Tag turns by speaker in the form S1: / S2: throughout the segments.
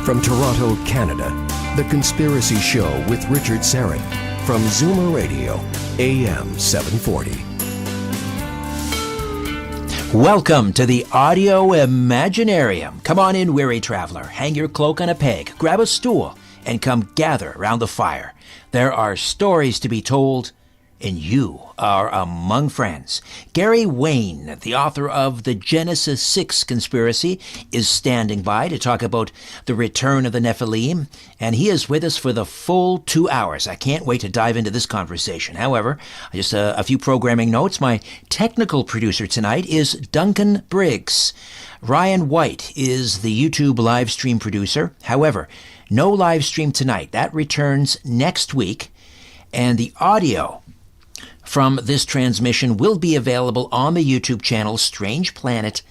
S1: From Toronto, Canada, The Conspiracy Show with Richard Syrett from Zoomer Radio, AM 740.
S2: Welcome to the Audio Imaginarium. Come on in, weary traveler. Hang your cloak on a peg, grab a stool, and come gather around the fire. There are stories to be told, and you are among friends. Gary Wayne, the author of the Genesis 6 Conspiracy, is standing by to talk about the return of the Nephilim, and he is with us for the full 2 hours. I can't wait to dive into this conversation. However, just a few programming notes. My technical producer tonight is Duncan Briggs. Ryan White is the YouTube live stream producer. However, no live stream tonight. That returns next week, and the audio from this transmission will be available on the YouTube channel Strange Planet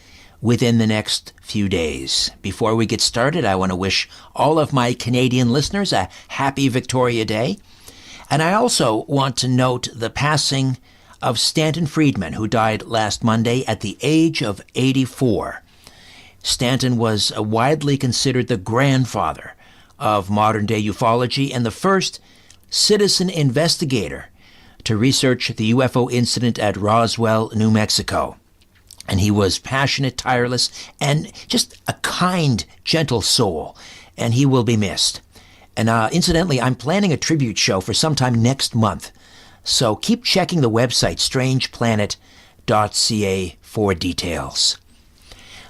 S2: within the next few days. Before we get started, I want to wish all of my Canadian listeners a happy Victoria Day. And I also want to note the passing of Stanton Friedman, who died last Monday at the age of 84. Stanton was widely considered the grandfather of modern-day ufology and the first citizen investigator to research the UFO incident at Roswell, New Mexico. And he was passionate, tireless, and just a kind, gentle soul. And he will be missed. And incidentally, I'm planning a tribute show for sometime next month. So keep checking the website, strangeplanet.ca, for details.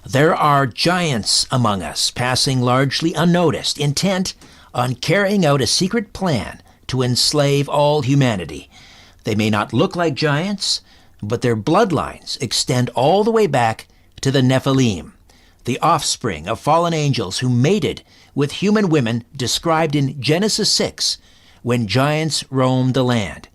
S2: There are giants among us, passing largely unnoticed, intent on carrying out a secret plan to enslave all humanity. They may not look like giants, but their bloodlines extend all the way back to the Nephilim, the offspring of fallen angels who mated with human women described in Genesis 6 when giants roamed the land.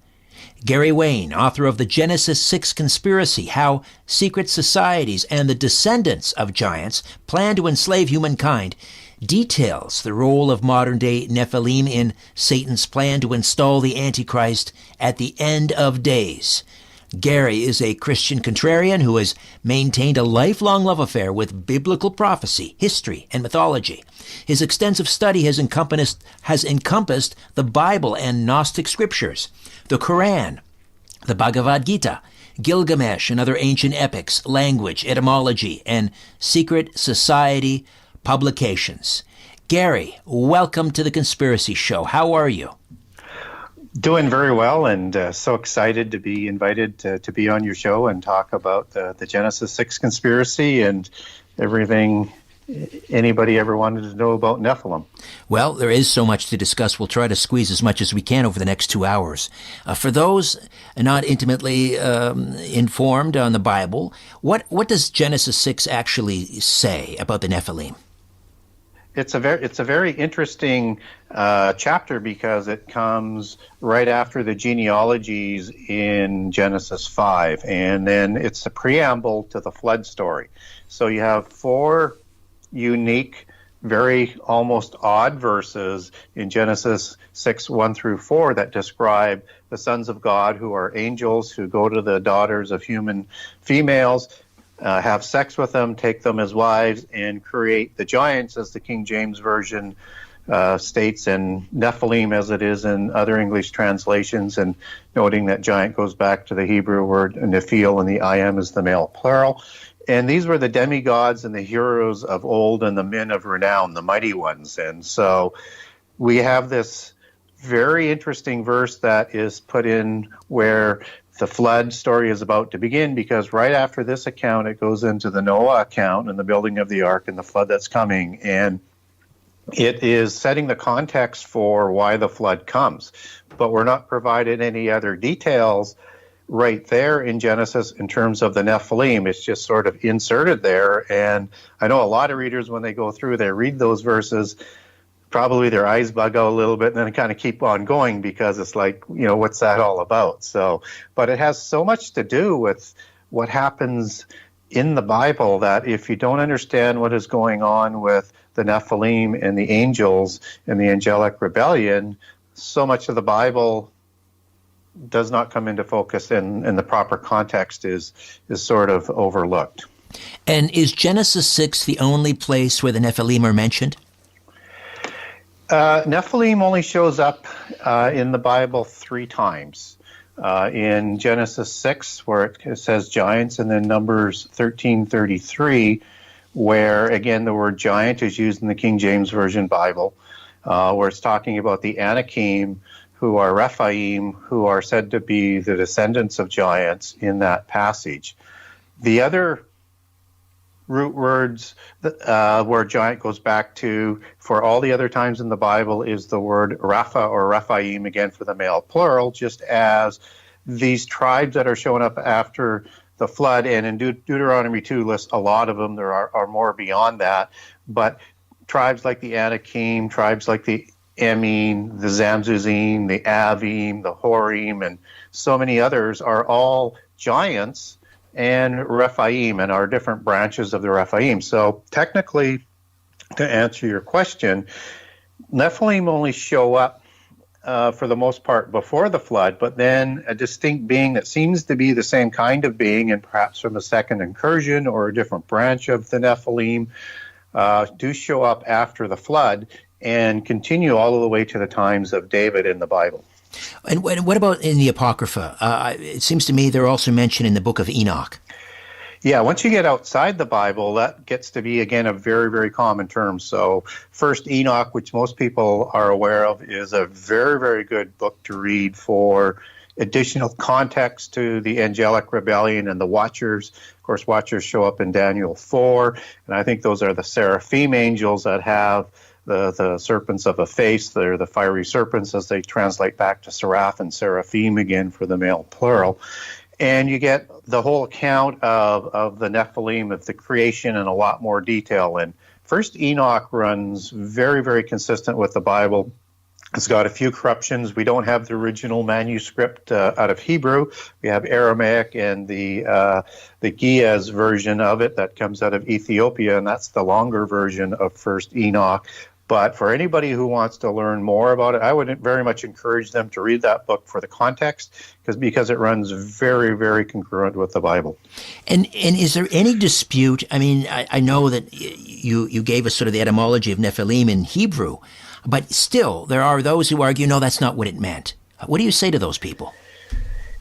S2: Gary Wayne, author of the Genesis 6 Conspiracy, How Secret Societies and the Descendants of Giants Plan to Enslave Humankind, details the role of modern-day Nephilim in Satan's plan to install the Antichrist at the end of days. Gary is a Christian contrarian who has maintained a lifelong love affair with biblical prophecy, history, and mythology. His extensive study has encompassed the Bible and Gnostic scriptures, the Quran, the Bhagavad Gita, Gilgamesh and other ancient epics, language, etymology, and secret society publications. Gary, welcome to the Conspiracy Show. How are you?
S3: Doing very well, and so excited to be invited to be on your show and talk about the Genesis 6 conspiracy and everything anybody ever wanted to know about Nephilim.
S2: Well, there is so much to discuss. We'll try to squeeze as much as we can over the next 2 hours. For those not intimately informed on the Bible, what does Genesis 6 actually say about the Nephilim?
S3: It's a very interesting chapter because it comes right after the genealogies in Genesis 5, and then it's a preamble to the flood story. So you have 4 unique, very almost odd verses in Genesis 6, 1 through 4 that describe the sons of God who are angels who go to the daughters of human females, have sex with them, take them as wives, and create the giants, as the King James Version states, and Nephilim as it is in other English translations, and noting that giant goes back to the Hebrew word Nephil, and the I am is the male plural. And these were the demigods and the heroes of old and the men of renown, the mighty ones. And so we have this very interesting verse that is put in where the flood story is about to begin, because right after this account, it goes into the Noah account and the building of the ark and the flood that's coming. And it is setting the context for why the flood comes. But we're not provided any other details right there in Genesis in terms of the Nephilim. It's just sort of inserted there. And I know a lot of readers, when they go through, they read those verses, probably their eyes bug out a little bit and then kind of keep on going because it's like, what's that all about? So, but it has so much to do with what happens in the Bible that if you don't understand what is going on with the Nephilim and the angels and the angelic rebellion, so much of the Bible does not come into focus, and the proper context is sort of overlooked.
S2: And is Genesis 6 the only place where the Nephilim are mentioned?
S3: Nephilim only shows up in the Bible 3 times. In Genesis 6, where it says giants, and then Numbers 13:33, where, again, the word giant is used in the King James Version Bible, where it's talking about the Anakim, who are Rephaim, who are said to be the descendants of giants in that passage. The other root words where giant goes back to for all the other times in the Bible is the word Rapha or Rephaim, again for the male plural, just as these tribes that are showing up after the flood, and in Deuteronomy 2 lists a lot of them. There are more beyond that, but tribes like the Anakim, tribes like the Emim, the Zamzuzim, the Avim, the Horim, and so many others are all giants and Rephaim, and are different branches of the Rephaim. So technically, to answer your question, Nephilim only show up for the most part before the flood, but then a distinct being that seems to be the same kind of being, and perhaps from a second incursion or a different branch of the Nephilim, do show up after the flood and continue all the way to the times of David in the Bible.
S2: And what about in the Apocrypha? It seems to me they're also mentioned in the book of Enoch.
S3: Yeah, once you get outside the Bible, that gets to be, again, a very, very common term. So First Enoch, which most people are aware of, is a very, very good book to read for additional context to the angelic rebellion and the Watchers. Of course, Watchers show up in Daniel 4, and I think those are the seraphim angels that have the serpents of a face. They're the fiery serpents, as they translate back to seraph and seraphim again for the male plural. And you get the whole account of the Nephilim, of the creation, in a lot more detail. And First Enoch runs very, very consistent with the Bible. It's got a few corruptions. We don't have the original manuscript out of Hebrew. We have Aramaic and the Ge'ez version of it that comes out of Ethiopia, and that's the longer version of First Enoch. But for anybody who wants to learn more about it, I would very much encourage them to read that book for the context, because it runs very, very congruent with the Bible.
S2: And is there any dispute? I mean, I know that you gave us sort of the etymology of Nephilim in Hebrew, but still there are those who argue, no, that's not what it meant. What do you say to those people?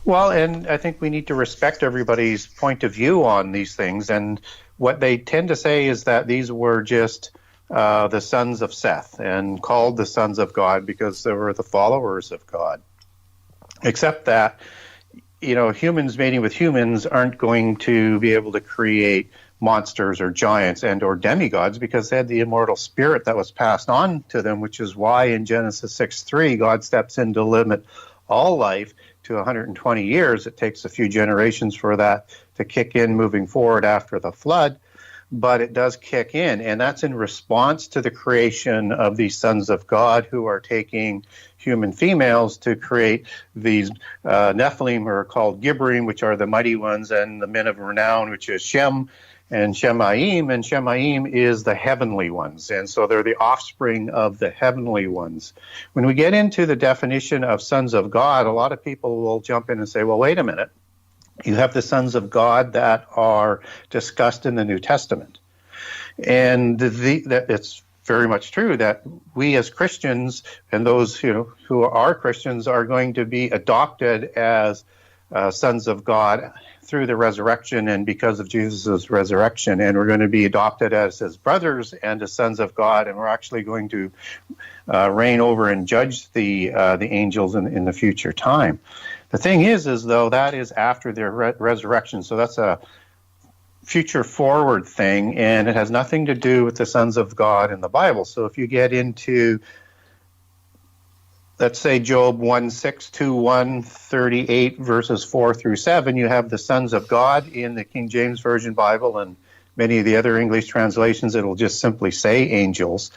S3: Well, and I think we need to respect everybody's point of view on these things. And what they tend to say is that these were just the sons of Seth, and called the sons of God because they were the followers of God. Except that, humans mating with humans aren't going to be able to create monsters or giants and or demigods, because they had the immortal spirit that was passed on to them, which is why in Genesis 6:3 God steps in to limit all life to 120 years. It takes a few generations for that to kick in moving forward after the flood. But it does kick in, and that's in response to the creation of these sons of God who are taking human females to create these Nephilim, who are called Gibberim, which are the mighty ones, and the men of renown, which is Shem and Shemaim, and Shemaim is the heavenly ones, and so they're the offspring of the heavenly ones. When we get into the definition of sons of God, a lot of people will jump in and say, well, wait a minute. You have the sons of God that are discussed in the New Testament. And it's very much true that we as Christians, and those who are Christians, are going to be adopted as sons of God through the resurrection and because of Jesus' resurrection. And we're going to be adopted as his brothers and as sons of God, and we're actually going to reign over and judge the angels in the future time. The thing is though, that is after their resurrection, so that's a future forward thing, and it has nothing to do with the sons of God in the Bible. So if you get into, let's say, Job 1:6 to 1:38, verses 4 through 7, you have the sons of God in the King James Version Bible, and many of the other English translations, it'll just simply say angels.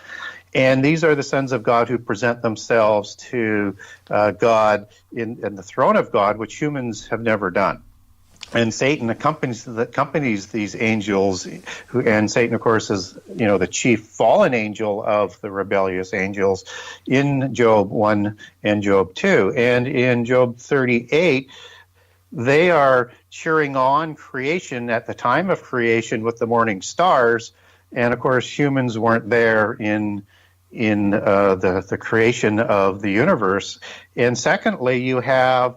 S3: And these are the sons of God who present themselves to God in the throne of God, which humans have never done. And Satan accompanies these angels, and Satan, of course, is the chief fallen angel of the rebellious angels in Job 1 and Job 2. And in Job 38, they are cheering on creation at the time of creation with the morning stars. And of course, humans weren't there in the creation of the universe. And secondly, you have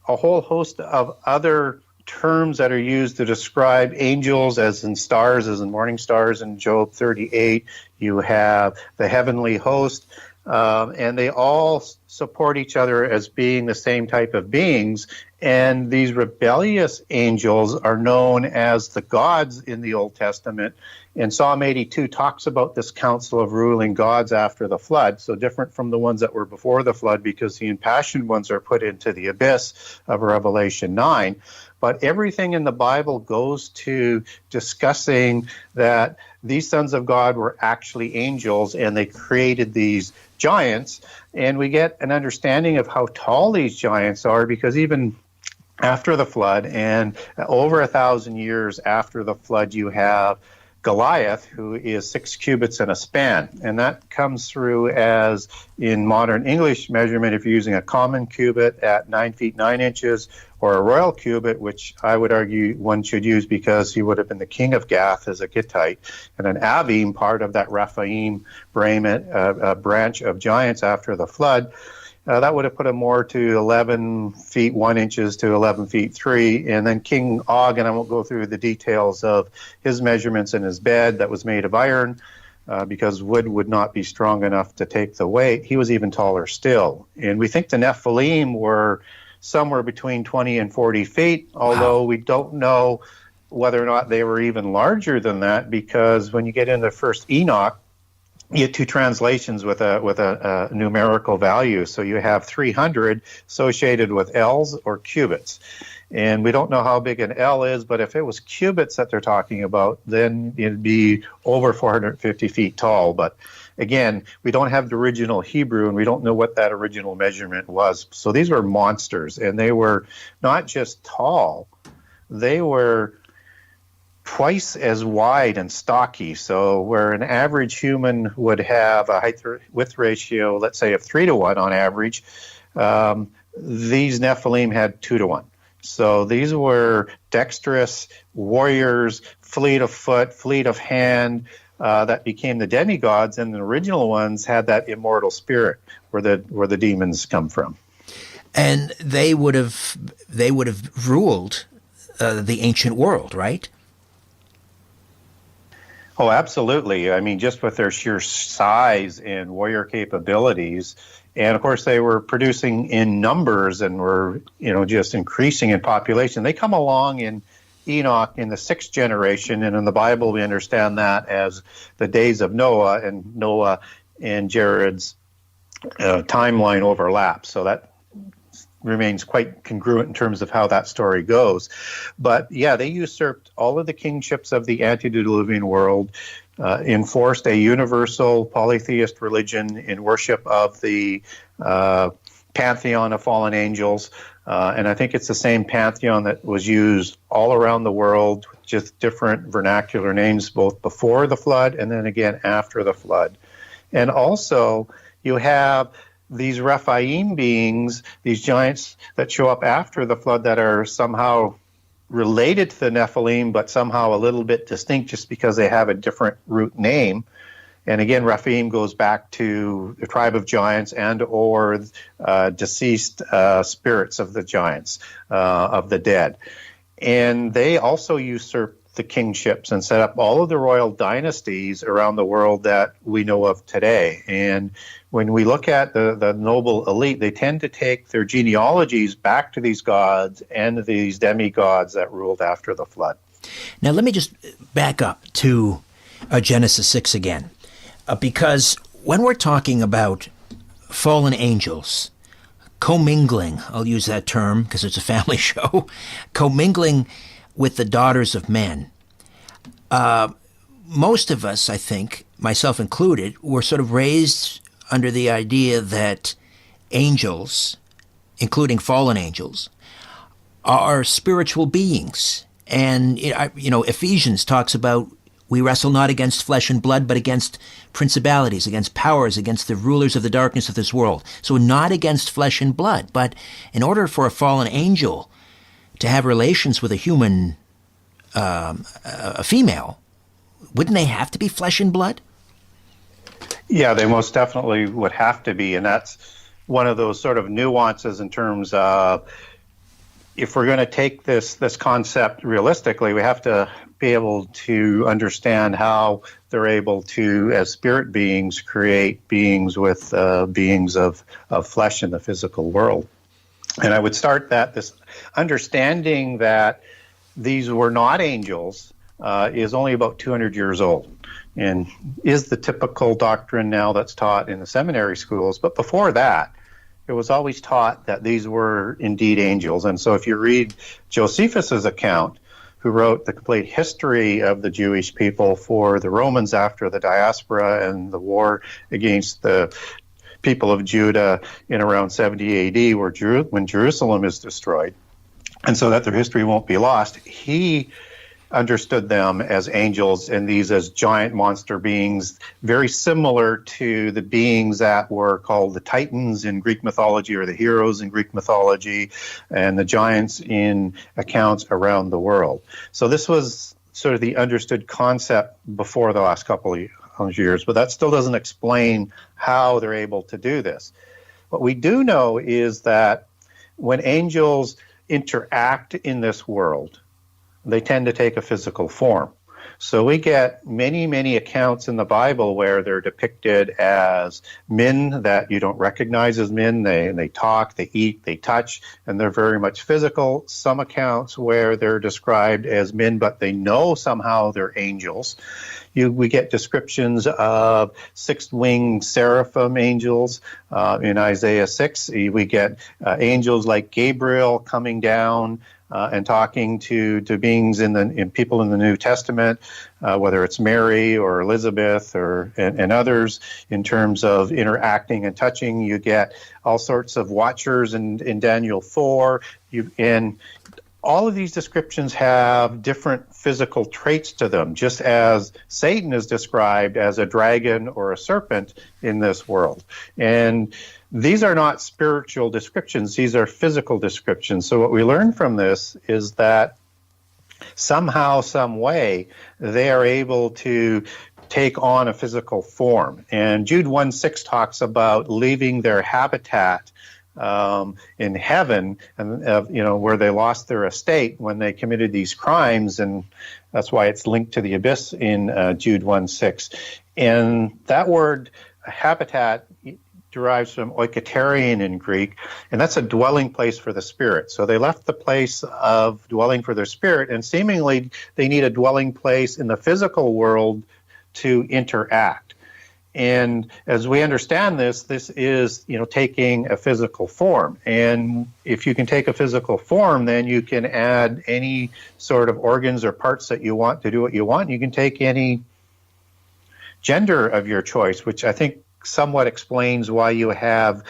S3: a whole host of other terms that are used to describe angels, as in stars, as in morning stars in Job 38. You have the heavenly host, and they all support each other as being the same type of beings. And these rebellious angels are known as the gods in the Old Testament. And Psalm 82 talks about this council of ruling gods after the flood, so different from the ones that were before the flood, because the impassioned ones are put into the abyss of Revelation 9. But everything in the Bible goes to discussing that these sons of God were actually angels, and they created these giants. And we get an understanding of how tall these giants are, because even after the flood, and over 1,000 years after the flood, you have Goliath, who is 6 cubits in a span. And that comes through as, in modern English measurement, if you're using a common cubit at 9 feet 9 inches, or a royal cubit, which I would argue one should use because he would have been the king of Gath as a Gittite, and an Avim, part of that Rephaim branch of giants after the flood. That would have put him more to 11 feet 1 inches to 11 feet 3. And then King Og, and I won't go through the details of his measurements in his bed that was made of iron, because wood would not be strong enough to take the weight. He was even taller still. And we think the Nephilim were somewhere between 20 and 40 feet, although we don't know whether or not they were even larger than that, because when you get into First Enoch, you get two translations with a numerical value. So you have 300 associated with ells or cubits. And we don't know how big an L is, but if it was cubits that they're talking about, then it'd be over 450 feet tall. But again, we don't have the original Hebrew, and we don't know what that original measurement was. So these were monsters, and they were not just tall, they were twice as wide and stocky. So where an average human would have a height-width ratio, let's say, of 3 to 1 on average, these Nephilim had 2 to 1. So these were dexterous warriors, fleet of foot, fleet of hand, that became the demigods, and the original ones had that immortal spirit where the demons come from.
S2: And they would have ruled the ancient world, right?
S3: Oh, absolutely. I mean, just with their sheer size and warrior capabilities. And of course, they were producing in numbers and were, just increasing in population. They come along in Enoch in the 6th generation, and in the Bible we understand that as the days of Noah and Jared's timeline overlap. So that remains quite congruent in terms of how that story goes. But yeah, they usurped all of the kingships of the antediluvian world, enforced a universal polytheist religion in worship of the pantheon of fallen angels. And I think it's the same pantheon that was used all around the world, just different vernacular names, both before the flood and then again after the flood. And also, you have these Rephaim beings, these giants that show up after the flood that are somehow related to the Nephilim, but somehow a little bit distinct just because they have a different root name. And again, Rephaim goes back to the tribe of giants and or deceased spirits of the giants, of the dead. And they also usurp the kingships and set up all of the royal dynasties around the world that we know of today. And when we look at the noble elite, they tend to take their genealogies back to these gods and these demigods that ruled after the flood.
S2: Now, let me just back up to Genesis 6 again, because when we're talking about fallen angels commingling, I'll use that term because it's a family show, commingling with the daughters of men, most of us, I think, myself included, were sort of raised under the idea that angels, including fallen angels, are spiritual beings. And, Ephesians talks about we wrestle not against flesh and blood, but against principalities, against powers, against the rulers of the darkness of this world. So not against flesh and blood, but in order for a fallen angel to have relations with a human, a female, wouldn't they have to be flesh and blood?
S3: Yeah, they most definitely would have to be, and that's one of those sort of nuances in terms of if we're going to take this concept realistically, we have to be able to understand how they're able to, as spirit beings, create beings with beings of flesh in the physical world. And I would start this understanding that these were not angels is only about 200 years old, and is the typical doctrine now that's taught in the seminary schools. But before that, it was always taught that these were indeed angels. And so if you read Josephus's account, who wrote the complete history of the Jewish people for the Romans after the diaspora and the war against the people of Judah in around 70 AD, when Jerusalem is destroyed, and so that their history won't be lost, he understood them as angels and these as giant monster beings, very similar to the beings that were called the Titans in Greek mythology, or the heroes in Greek mythology, and the giants in accounts around the world. So this was sort of the understood concept before the last couple of years, but that still doesn't explain how they're able to do this. What we do know is that when angels interact in this world, they tend to take a physical form. So we get many, many accounts in the Bible where they're depicted as men that you don't recognize as men. They talk, they eat, they touch, and they're very much physical. Some accounts where they're described as men, but they know somehow they're angels. We get descriptions of six-winged seraphim angels in Isaiah 6. We get angels like Gabriel coming down and talking to beings in people in the New Testament, whether it's Mary or Elizabeth and others, in terms of interacting and touching. You get all sorts of watchers in Daniel 4. And all of these descriptions have different physical traits to them, just as Satan is described as a dragon or a serpent in this world. And these are not spiritual descriptions, these are physical descriptions. So what we learn from this is that somehow, some way, they are able to take on a physical form. And Jude 1:6 talks about leaving their habitat in heaven, and where they lost their estate when they committed these crimes, and that's why it's linked to the abyss in Jude 1:6. And that word habitat derives from oikoterion in Greek, and that's a dwelling place for the spirit. So they left the place of dwelling for their spirit, and seemingly they need a dwelling place in the physical world to interact. And as we understand this is, taking a physical form. And if you can take a physical form, then you can add any sort of organs or parts that you want to do what you want. You can take any gender of your choice, which I think somewhat explains why you have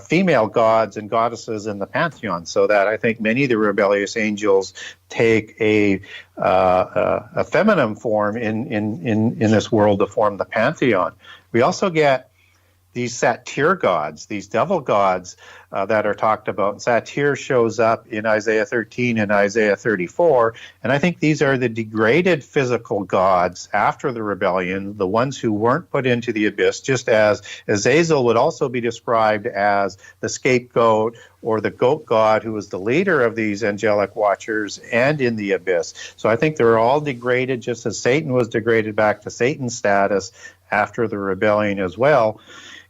S3: female gods and goddesses in the pantheon, so that I think many of the rebellious angels take a feminine form in this world to form the pantheon. We also get these satyr gods, these devil gods that are talked about. Satyr shows up in Isaiah 13 and Isaiah 34, and I think these are the degraded physical gods after the rebellion, the ones who weren't put into the abyss, just as Azazel would also be described as the scapegoat or the goat god who was the leader of these angelic watchers and in the abyss. So I think they're all degraded, just as Satan was degraded back to Satan's status after the rebellion as well.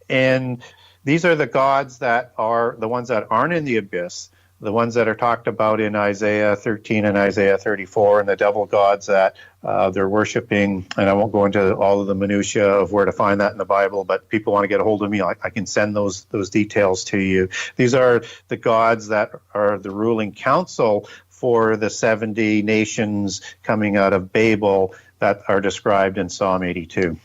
S3: And these are the gods that are the ones that aren't in the abyss, the ones that are talked about in Isaiah 13 and Isaiah 34, and the devil gods that they're worshiping. And I won't go into all of the minutiae of where to find that in the Bible, but people want to get a hold of me, I can send those details to you. These are the gods that are the ruling council for the 70 nations coming out of Babel that are described in Psalm 82.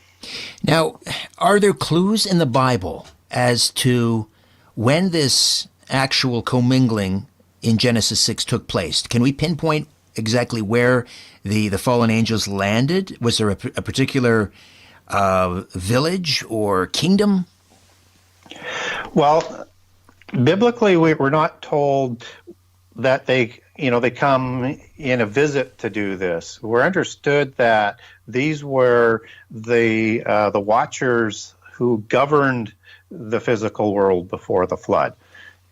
S2: Now, are there clues in the Bible as to when this actual commingling in Genesis 6 took place? Can we pinpoint exactly where the fallen angels landed? Was there a particular village or kingdom?
S3: Well, biblically, we're not told that they come in a visit to do this. We're understood that these were the watchers who governed the physical world before the flood.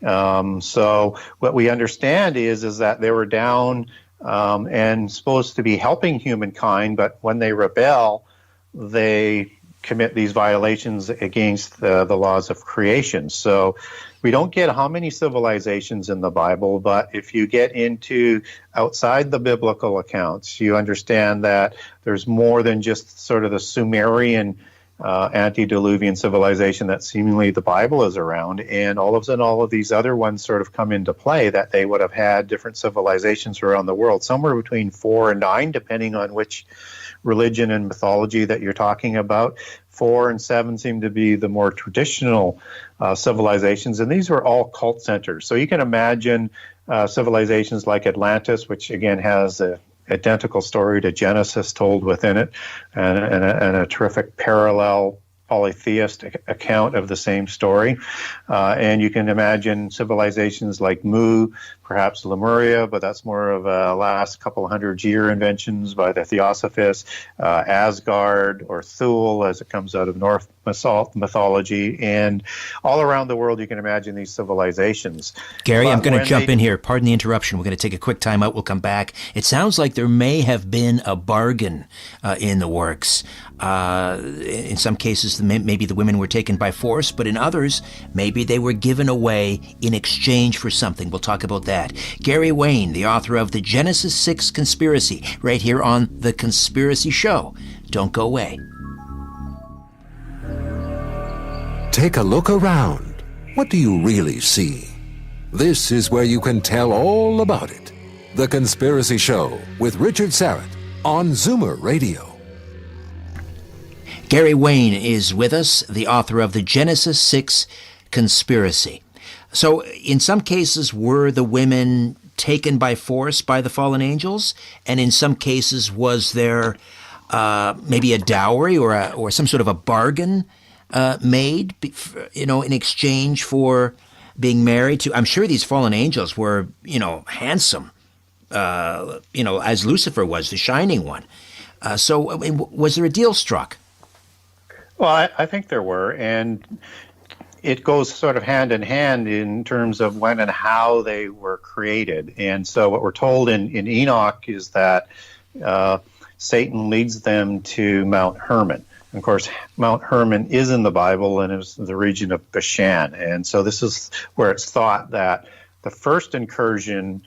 S3: So what we understand is that they were down and supposed to be helping humankind, but when they rebel, they commit these violations against the laws of creation. So we don't get how many civilizations in the Bible, but if you get into outside the biblical accounts, you understand that there's more than just sort of the Sumerian antediluvian civilization that seemingly the Bible is around, and all of a sudden all of these other ones sort of come into play, that they would have had different civilizations around the world, somewhere between 4 and 9, depending on which religion and mythology that you're talking about. 4 and 7 seem to be the more traditional civilizations, and these were all cult centers. So you can imagine civilizations like Atlantis, which again has a identical story to Genesis told within it, and a terrific parallel polytheistic account of the same story. And you can imagine civilizations like Mu, perhaps Lemuria, but that's more of a last couple of 100-year inventions by the Theosophists, Asgard or Thule as it comes out of Norse mythology. And all around the world you can imagine these civilizations.
S2: Gary, I'm going to jump in here. Pardon the interruption. We're going to take a quick time out. We'll come back. It sounds like there may have been a bargain in the works. In some cases, maybe the women were taken by force, but in others, maybe they were given away in exchange for something. We'll talk about that. Gary Wayne, the author of the Genesis 6 Conspiracy, right here on The Conspiracy Show. Don't go away.
S4: Take a look around. What do you really see? This is where you can tell all about it. The Conspiracy Show with Richard Serrett on Zoomer Radio.
S2: Gary Wayne is with us, the author of the Genesis 6 Conspiracy. So in some cases, were the women taken by force by the fallen angels? And in some cases, was there maybe a dowry or some sort of a bargain made, in exchange for being married to? I'm sure these fallen angels were, handsome, as Lucifer was, the shining one. So was there a deal struck?
S3: Well, I think there were, and it goes sort of hand in hand in terms of when and how they were created. And so what we're told in Enoch is that Satan leads them to Mount Hermon. And of course, Mount Hermon is in the Bible, and it's the region of Bashan. And so this is where it's thought that the first incursion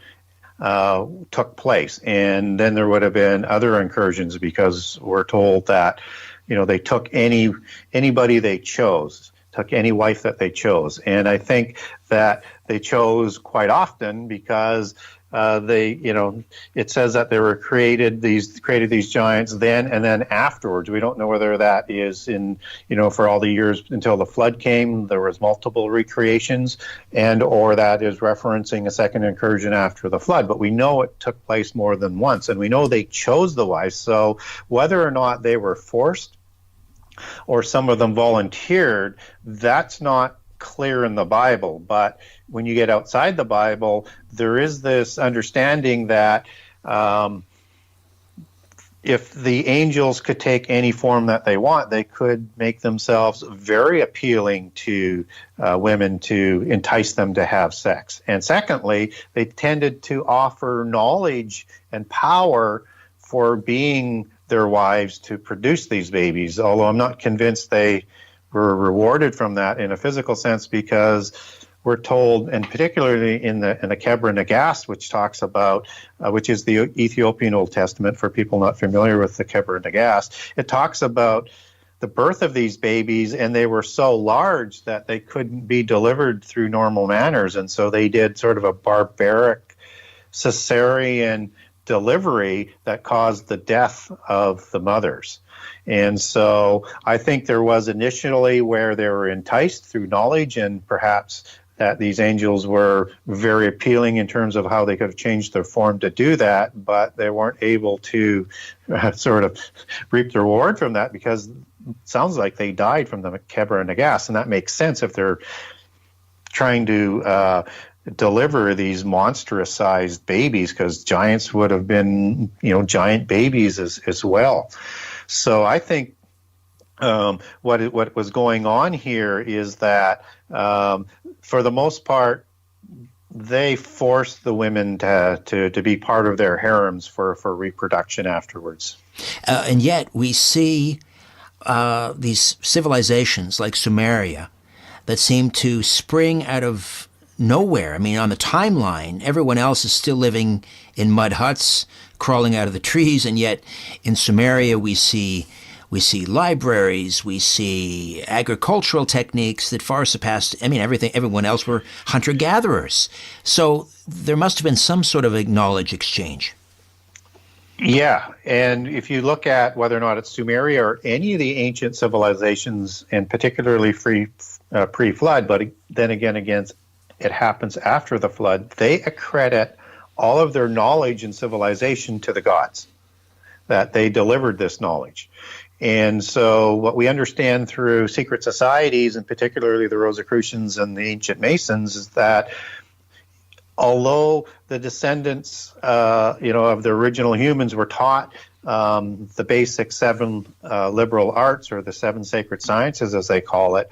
S3: took place. And then there would have been other incursions, because we're told that they took anybody they chose, took any wife that they chose. And I think that they chose quite often because it says that they were created these giants then and then afterwards. We don't know whether that is for all the years until the flood came, there was multiple recreations, or that is referencing a second incursion after the flood. But we know it took place more than once, and we know they chose the wives. So whether or not they were forced or some of them volunteered, that's not clear in the Bible. But when you get outside the Bible, there is this understanding that if the angels could take any form that they want, they could make themselves very appealing to women to entice them to have sex. And secondly, they tended to offer knowledge and power for being their wives to produce these babies, although I'm not convinced they were rewarded from that in a physical sense, because we're told, and particularly in the Kebra Nagast, which talks about, which is the Ethiopian Old Testament for people not familiar with the Kebra Nagast, it talks about the birth of these babies, and they were so large that they couldn't be delivered through normal manners, and so they did sort of a barbaric cesarean delivery that caused the death of the mothers. And so I think there was initially where they were enticed through knowledge, and perhaps that these angels were very appealing in terms of how they could have changed their form to do that, but they weren't able to sort of reap the reward from that, because it sounds like they died from the Kebra Nagast, and that makes sense if they're trying to deliver these monstrous-sized babies, because giants would have been, giant babies as well. So I think what was going on here is that, for the most part, they forced the women to be part of their harems for reproduction afterwards.
S2: And yet we see these civilizations like Sumeria that seem to spring out of nowhere. I mean, on the timeline, everyone else is still living in mud huts, crawling out of the trees, and yet in Sumeria we see libraries, we see agricultural techniques that far surpassed, everyone else were hunter-gatherers. So there must have been some sort of knowledge exchange.
S3: Yeah, and if you look at whether or not it's Sumeria or any of the ancient civilizations, and particularly pre-flood, but then again, it happens after the flood, they accredit all of their knowledge and civilization to the gods, that they delivered this knowledge. And so what we understand through secret societies, and particularly the Rosicrucians and the ancient Masons, is that although the descendants of the original humans were taught the basic 7 liberal arts, or the 7 sacred sciences as they call it,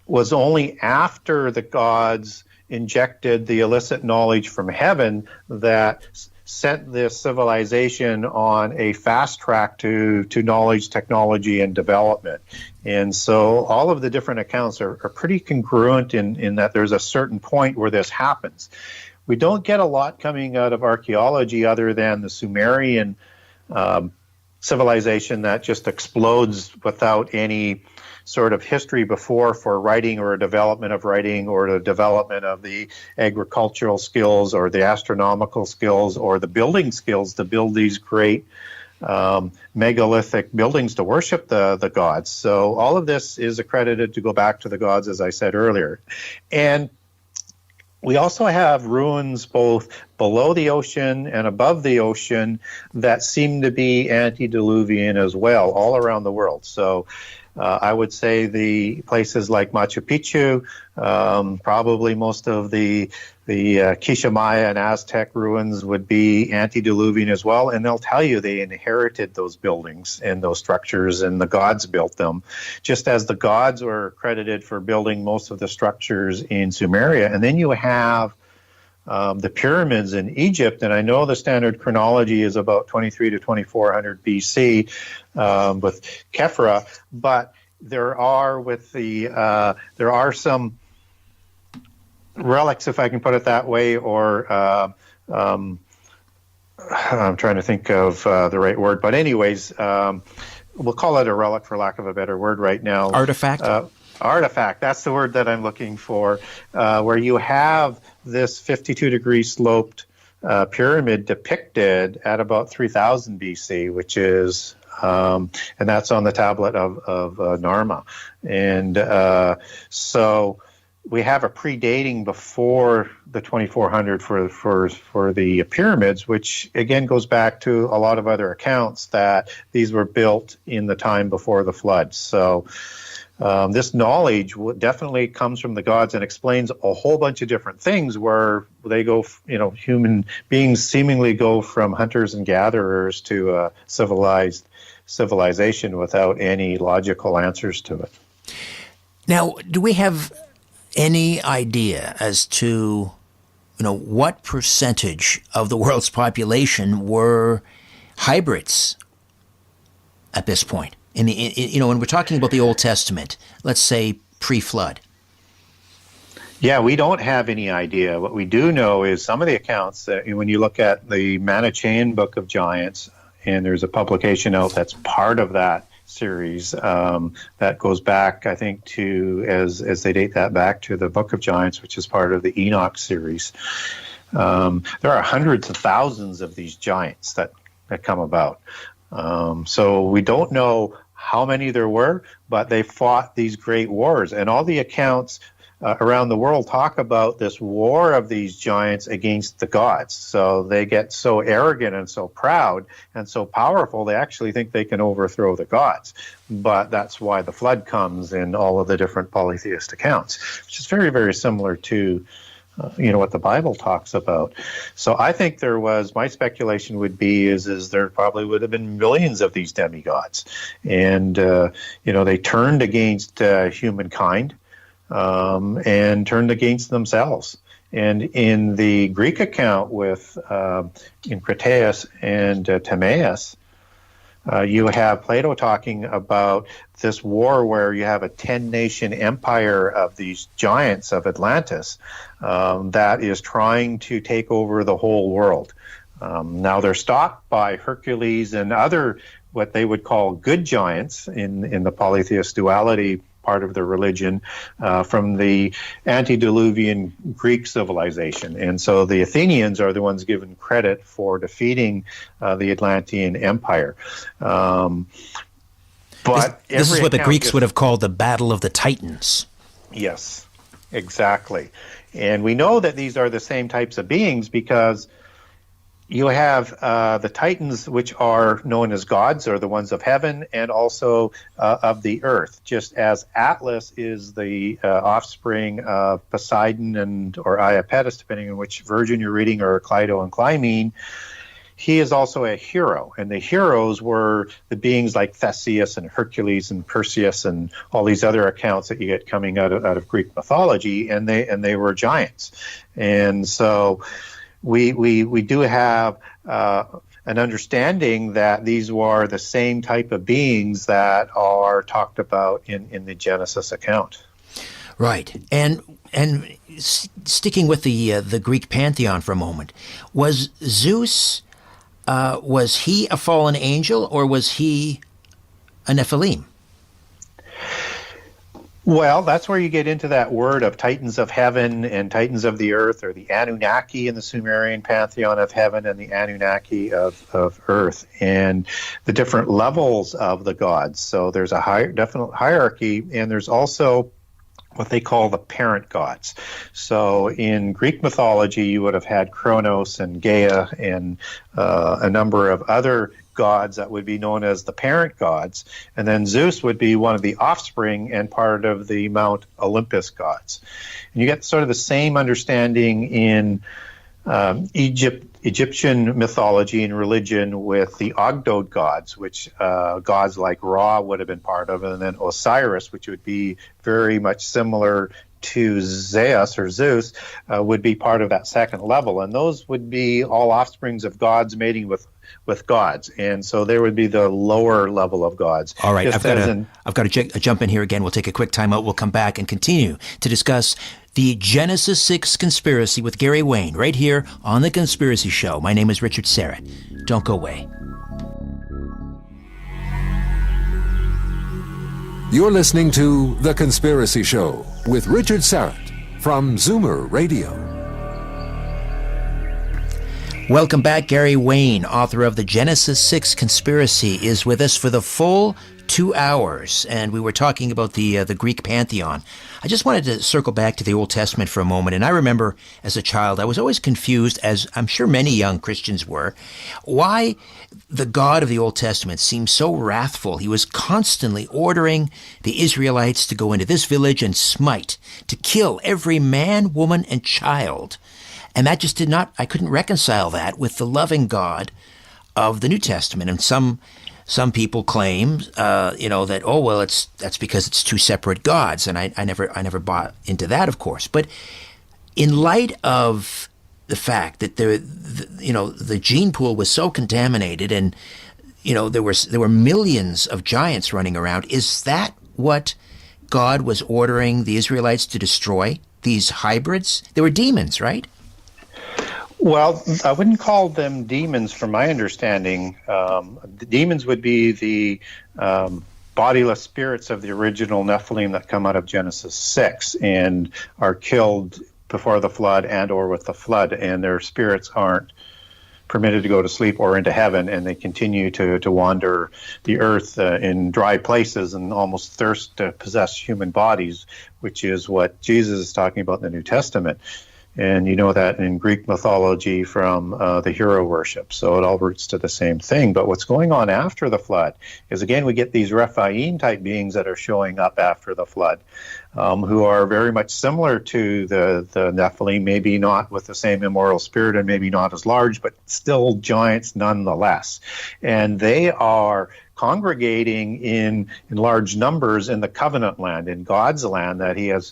S3: was only after the gods injected the illicit knowledge from heaven that sent this civilization on a fast track to knowledge, technology, and development. And so all of the different accounts are pretty congruent in that there's a certain point where this happens. We don't get a lot coming out of archaeology other than the Sumerian civilization that just explodes without any sort of history before for writing, or a development of writing, or the development of the agricultural skills or the astronomical skills or the building skills to build these great megalithic buildings to worship the gods. So all of this is accredited to go back to the gods, as I said earlier. And we also have ruins both below the ocean and above the ocean that seem to be antediluvian as well, all around the world. So I would say the places like Machu Picchu, probably most of the Quiché Maya and Aztec ruins would be antediluvian as well, and they'll tell you they inherited those buildings and those structures, and the gods built them, just as the gods were credited for building most of the structures in Sumeria. And then you have the pyramids in Egypt, and I know the standard chronology is about 23 to 2400 BC with Khafra, but there are some relics, if I can put it that way, or I'm trying to think of the right word, but anyways, we'll call it a relic for lack of a better word right now.
S2: Artifact?
S3: Artifact, that's the word that I'm looking for, where you have this 52-degree sloped pyramid depicted at about 3000 BC, which is, and that's on the tablet of Narma. And so we have a predating before the 2400 for the pyramids, which again goes back to a lot of other accounts that these were built in the time before the flood. So this knowledge definitely comes from the gods and explains a whole bunch of different things where they go, human beings seemingly go from hunters and gatherers to a civilized civilization without any logical answers to it.
S2: Now, do we have any idea as to, what percentage of the world's population were hybrids at this point? When we're talking about the Old Testament, let's say pre-flood.
S3: Yeah, we don't have any idea. What we do know is some of the accounts that when you look at the Manichaean Book of Giants, and there's a publication out that's part of that series that goes back, I think, to as they date that back to the Book of Giants, which is part of the Enoch series. There are hundreds of thousands of these giants that come about. So we don't know how many there were, but they fought these great wars. And all the accounts around the world talk about this war of these giants against the gods. So they get so arrogant and so proud and so powerful, they actually think they can overthrow the gods. But that's why the flood comes in all of the different polytheist accounts, which is very, very similar to what the Bible talks about. So I think there was, my speculation would be is there probably would have been millions of these demigods, and they turned against humankind and turned against themselves. And in the Greek account with in Critias and Timaeus, you have Plato talking about this war where you have a 10-nation empire of these giants of Atlantis that is trying to take over the whole world. Now they're stopped by Hercules and other what they would call good giants in the polytheist duality part of their religion from the antediluvian Greek civilization. And so the Athenians are the ones given credit for defeating the Atlantean Empire. But
S2: this is what the Greeks would have called the Battle of the Titans.
S3: Yes, exactly. And we know that these are the same types of beings because you have the Titans, which are known as gods, or the ones of heaven, and also of the earth. Just as Atlas is the offspring of Poseidon or Iapetus, depending on which version you're reading, or Clydo and Clymene, he is also a hero. And the heroes were the beings like Theseus and Hercules and Perseus and all these other accounts that you get coming out of Greek mythology, and they were giants. And so we do have an understanding that these were the same type of beings that are talked about in the Genesis account.
S2: Right. And sticking with the Greek pantheon for a moment, was Zeus, was he a fallen angel, or was he a Nephilim?
S3: Well, that's where you get into that word of titans of heaven and titans of the earth, or the Anunnaki in the Sumerian pantheon of heaven and the Anunnaki of earth, and the different levels of the gods. So there's a definite hierarchy, and there's also what they call the parent gods. So in Greek mythology, you would have had Kronos and Gaia and a number of other gods that would be known as the parent gods, and then Zeus would be one of the offspring and part of the Mount Olympus gods. And you get sort of the same understanding in Egyptian mythology and religion with the Ogdoad gods, which gods like Ra would have been part of, and then Osiris, which would be very much similar to Zeus or Zeus, would be part of that second level. And those would be all offsprings of gods mating with gods, and so there would be the lower level of gods.
S2: All right, I've got to jump in here again. We'll take a quick time out. We'll come back and continue to discuss the Genesis 6 conspiracy with Gary Wayne right here on The Conspiracy Show. My name is Richard Serrett. Don't go away.
S4: You're listening to The Conspiracy Show with Richard Serrett from Zoomer Radio.
S2: Welcome back. Gary Wayne, author of The Genesis 6 Conspiracy, is with us for the full 2 hours, and we were talking about the Greek pantheon. I just wanted to circle back to the Old Testament for a moment, and I remember as a child I was always confused, as I'm sure many young Christians were, why the God of the Old Testament seemed so wrathful. He was constantly ordering the Israelites to go into this village and smite, to kill every man, woman, and child. And that just I couldn't reconcile that with the loving God of the New Testament. And some people claim, that, that's because it's two separate gods. And I never bought into that, of course. But in light of the fact that the gene pool was so contaminated, and there were millions of giants running around, is that what God was ordering the Israelites to destroy? These hybrids? They were demons, right?
S3: Well, I wouldn't call them demons from my understanding. The demons would be the bodiless spirits of the original Nephilim that come out of Genesis 6 and are killed before the flood and or with the flood, and their spirits aren't permitted to go to sleep or into heaven, and they continue to wander the earth in dry places and almost thirst to possess human bodies, which is what Jesus is talking about in the New Testament. And you know that in Greek mythology from the hero worship. So it all roots to the same thing. But what's going on after the flood is, again, we get these Rephaim-type beings that are showing up after the flood, who are very much similar to the Nephilim, maybe not with the same immoral spirit and maybe not as large, but still giants nonetheless. And they are congregating in large numbers in the covenant land, in God's land that he has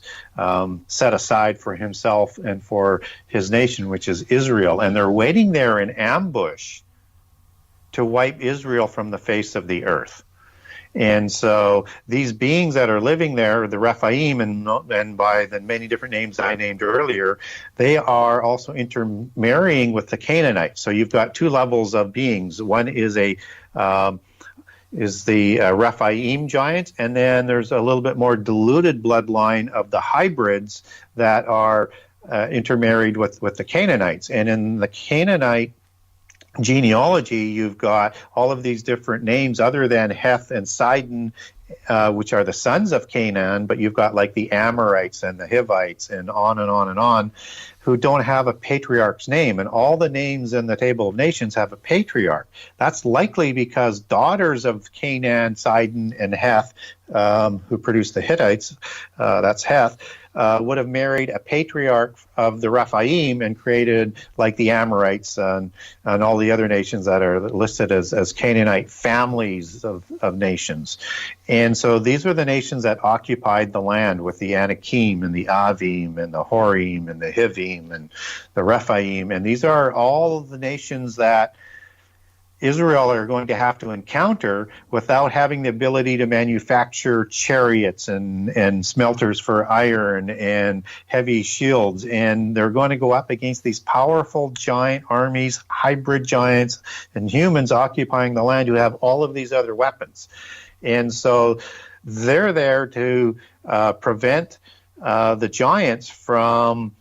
S3: set aside for himself and for his nation, which is Israel. And they're waiting there in ambush to wipe Israel from the face of the earth. And so these beings that are living there, the Rephaim, and by the many different names I named earlier, they are also intermarrying with the Canaanites. So you've got two levels of beings. One is the Rephaim giants, and then there's a little bit more diluted bloodline of the hybrids that are intermarried with the Canaanites. And in the Canaanite genealogy, you've got all of these different names other than Heth and Sidon, which are the sons of Canaan, but you've got like the Amorites and the Hivites and on and on and on, who don't have a patriarch's name. And all the names in the Table of Nations have a patriarch. That's likely because daughters of Canaan, Sidon, and Heth, who produced the Hittites, that's Heth, would have married a patriarch of the Rephaim and created like the Amorites and all the other nations that are listed as Canaanite families of nations. And so these were the nations that occupied the land, with the Anakim and the Avim and the Horim and the Hivim and the Rephaim. And these are all the nations that Israel are going to have to encounter without having the ability to manufacture chariots and smelters for iron and heavy shields. And they're going to go up against these powerful giant armies, hybrid giants, and humans occupying the land who have all of these other weapons. And so they're there to prevent the giants from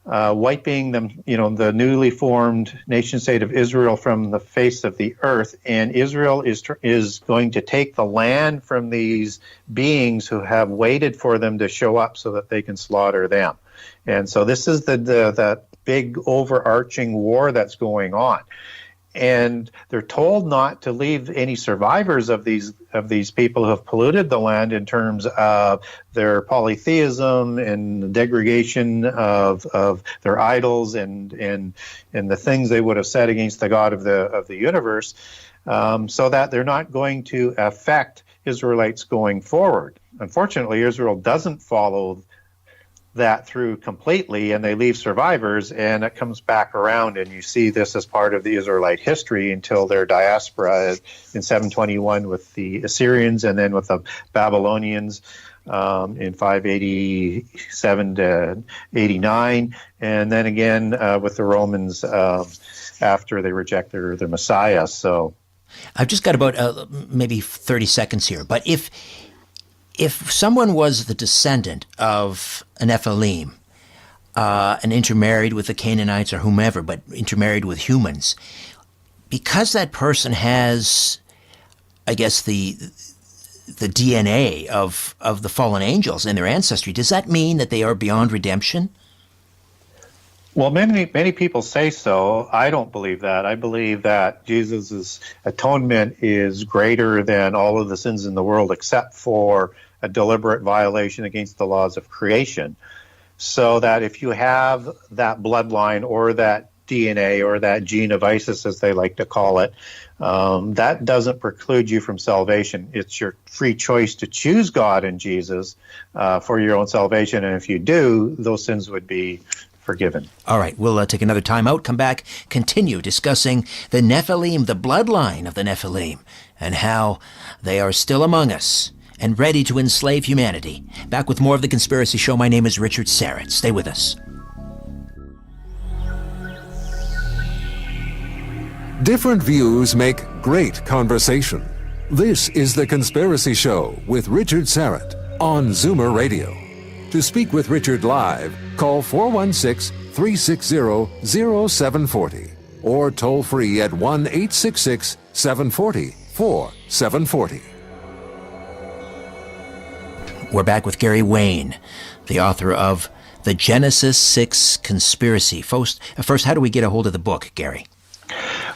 S3: wiping them, the newly formed nation state of Israel from the face of the earth. And Israel is going to take the land from these beings who have waited for them to show up so that they can slaughter them. And so this is that big overarching war that's going on. And they're told not to leave any survivors of these people who have polluted the land in terms of their polytheism and the degradation of their idols and the things they would have said against the God of the universe, so that they're not going to affect Israelites going forward. Unfortunately, Israel doesn't follow that through completely, and they leave survivors, and it comes back around, and you see this as part of the Israelite history until their diaspora in 721 with the Assyrians and then with the Babylonians in 587 to 89, and then again with the Romans after they reject their Messiah. So
S2: I've just got about maybe 30 seconds here, but if someone was the descendant of an Nephilim and intermarried with the Canaanites or whomever, but intermarried with humans, because that person has, I guess, the DNA of the fallen angels in their ancestry, does that mean that they are beyond redemption?
S3: Well, many people say so. I don't believe that. I believe that Jesus' atonement is greater than all of the sins in the world except for a deliberate violation against the laws of creation. So that if you have that bloodline or that DNA or that gene of ISIS, as they like to call it, that doesn't preclude you from salvation. It's your free choice to choose God and Jesus for your own salvation. And if you do, those sins would be forgiven.
S2: All right, we'll take another time out, come back, continue discussing the Nephilim, the bloodline of the Nephilim, and how they are still among us and ready to enslave humanity. Back with more of The Conspiracy Show. My name is Richard Serrett. Stay with us.
S4: Different views make great conversation. This is The Conspiracy Show with Richard Serrett on Zoomer Radio. To speak with Richard live, call 416-360-0740 or toll free at 1-866-740-4740.
S2: We're back with Gary Wayne, the author of The The Genesis 6 Conspiracy. First, how do we get a hold of the book, Gary?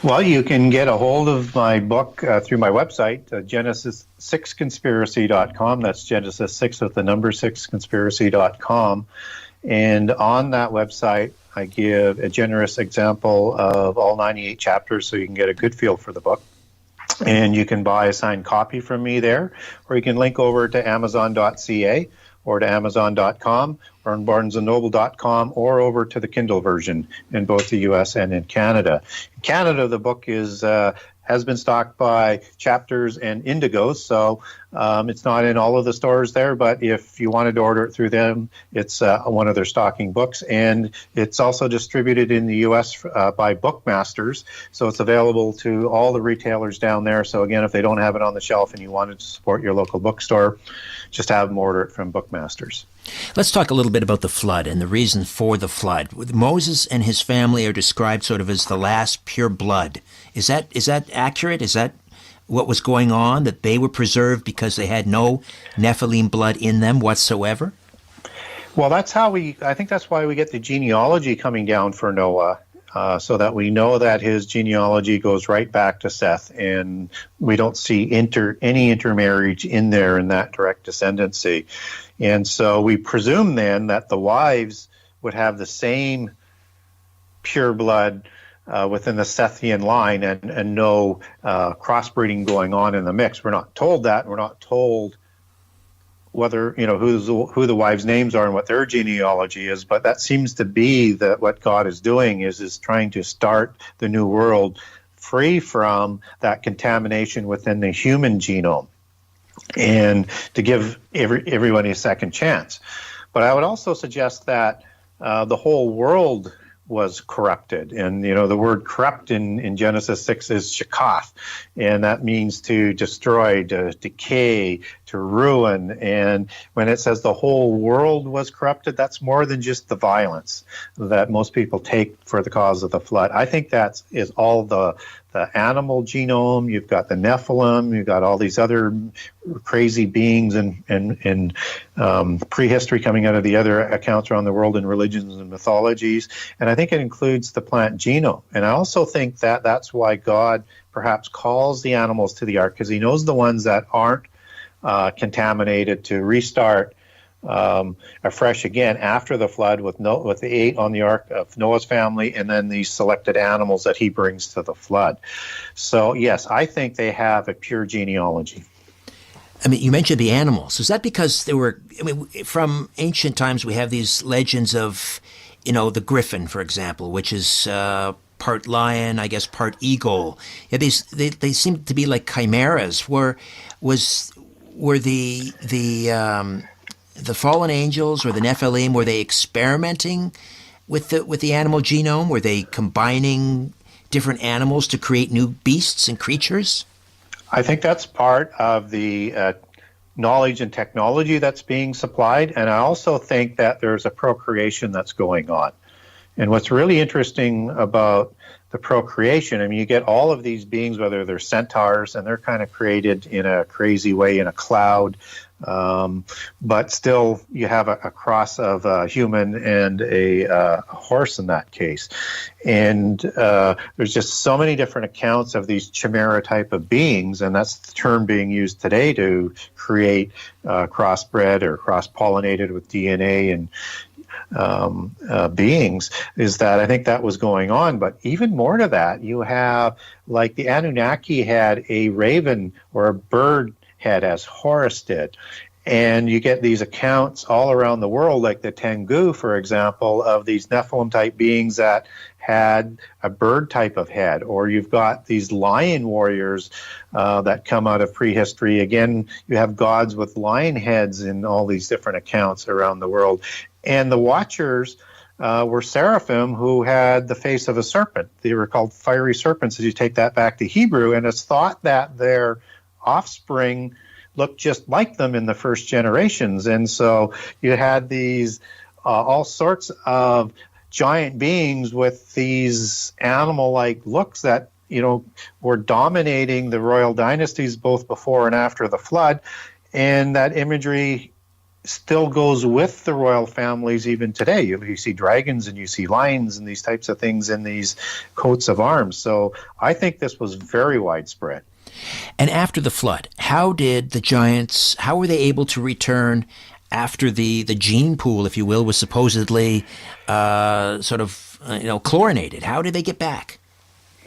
S3: Well, you can get a hold of my book through my website, Genesis6conspiracy.com. That's Genesis 6 with the number 6conspiracy.com. And on that website, I give a generous example of all 98 chapters so you can get a good feel for the book. And you can buy a signed copy from me there, or you can link over to Amazon.ca or to Amazon.com or on BarnesandNoble.com or over to the Kindle version in both the U.S. and in Canada. In Canada, the book has been stocked by Chapters and Indigo, so it's not in all of the stores there, but if you wanted to order it through them, it's one of their stocking books, and it's also distributed in the U.S. By Bookmasters, so it's available to all the retailers down there. So again, if they don't have it on the shelf and you wanted to support your local bookstore, just have them order it from Bookmasters.
S2: Let's talk a little bit about the flood and the reason for the flood. Moses and his family are described sort of as the last pure blood. Is that accurate? Is that what was going on, that they were preserved because they had no Nephilim blood in them whatsoever?
S3: Well, I think that's why we get the genealogy coming down for Noah, so that we know that his genealogy goes right back to Seth, and we don't see any intermarriage in there in that direct descendancy. And so we presume then that the wives would have the same pure blood within the Sethian line and no crossbreeding going on in the mix. We're not told that. We're not told whether, who the wives' names are and what their genealogy is, but that seems to be what God is doing is trying to start the new world free from that contamination within the human genome, and to give everyone a second chance. But I would also suggest that the whole world was corrupted. And, the word corrupt in Genesis 6 is shakath, and that means to destroy, to decay, to ruin. And when it says the whole world was corrupted, that's more than just the violence that most people take for the cause of the flood. I think that is all the animal genome. You've got the Nephilim, you've got all these other crazy beings and prehistory coming out of the other accounts around the world in religions and mythologies. And I think it includes the plant genome. And I also think that that's why God perhaps calls the animals to the ark, because he knows the ones that aren't contaminated to restart afresh again after the flood with the 8 on the ark of Noah's family, and then these selected animals that he brings to the flood. So yes, I think they have a pure genealogy.
S2: I mean, you mentioned the animals. Is that because from ancient times we have these legends of, the griffin, for example, which is part lion, I guess, part eagle. Yeah, they seem to be like chimeras. Were the fallen angels or the Nephilim, were they experimenting with the animal genome? Were they combining different animals to create new beasts and creatures?
S3: I think that's part of the knowledge and technology that's being supplied, and I also think that there's a procreation that's going on. And what's really interesting about the procreation, you get all of these beings, whether they're centaurs, and they're kind of created in a crazy way in a cloud, but still you have a cross of a human and a horse in that case. And there's just so many different accounts of these chimera type of beings, and that's the term being used today to create crossbred or cross-pollinated with DNA and beings, is that I think that was going on. But even more to that, you have, like, the Anunnaki had a raven or a bird head, as Horus did. And you get these accounts all around the world, like the Tengu, for example, of these Nephilim-type beings that had a bird type of head. Or you've got these lion warriors that come out of prehistory. Again, you have gods with lion heads in all these different accounts around the world. And the Watchers were seraphim who had the face of a serpent. They were called fiery serpents, as you take that back to Hebrew. And it's thought that their offspring looked just like them in the first generations. And so you had these all sorts of giant beings with these animal-like looks that, were dominating the royal dynasties both before and after the flood. And that imagery still goes with the royal families even today. You see dragons and you see lions and these types of things in these coats of arms. So I think this was very widespread.
S2: And after the flood, how did the giants, how were they able to return after the gene pool, if you will, was supposedly chlorinated? How did they get back?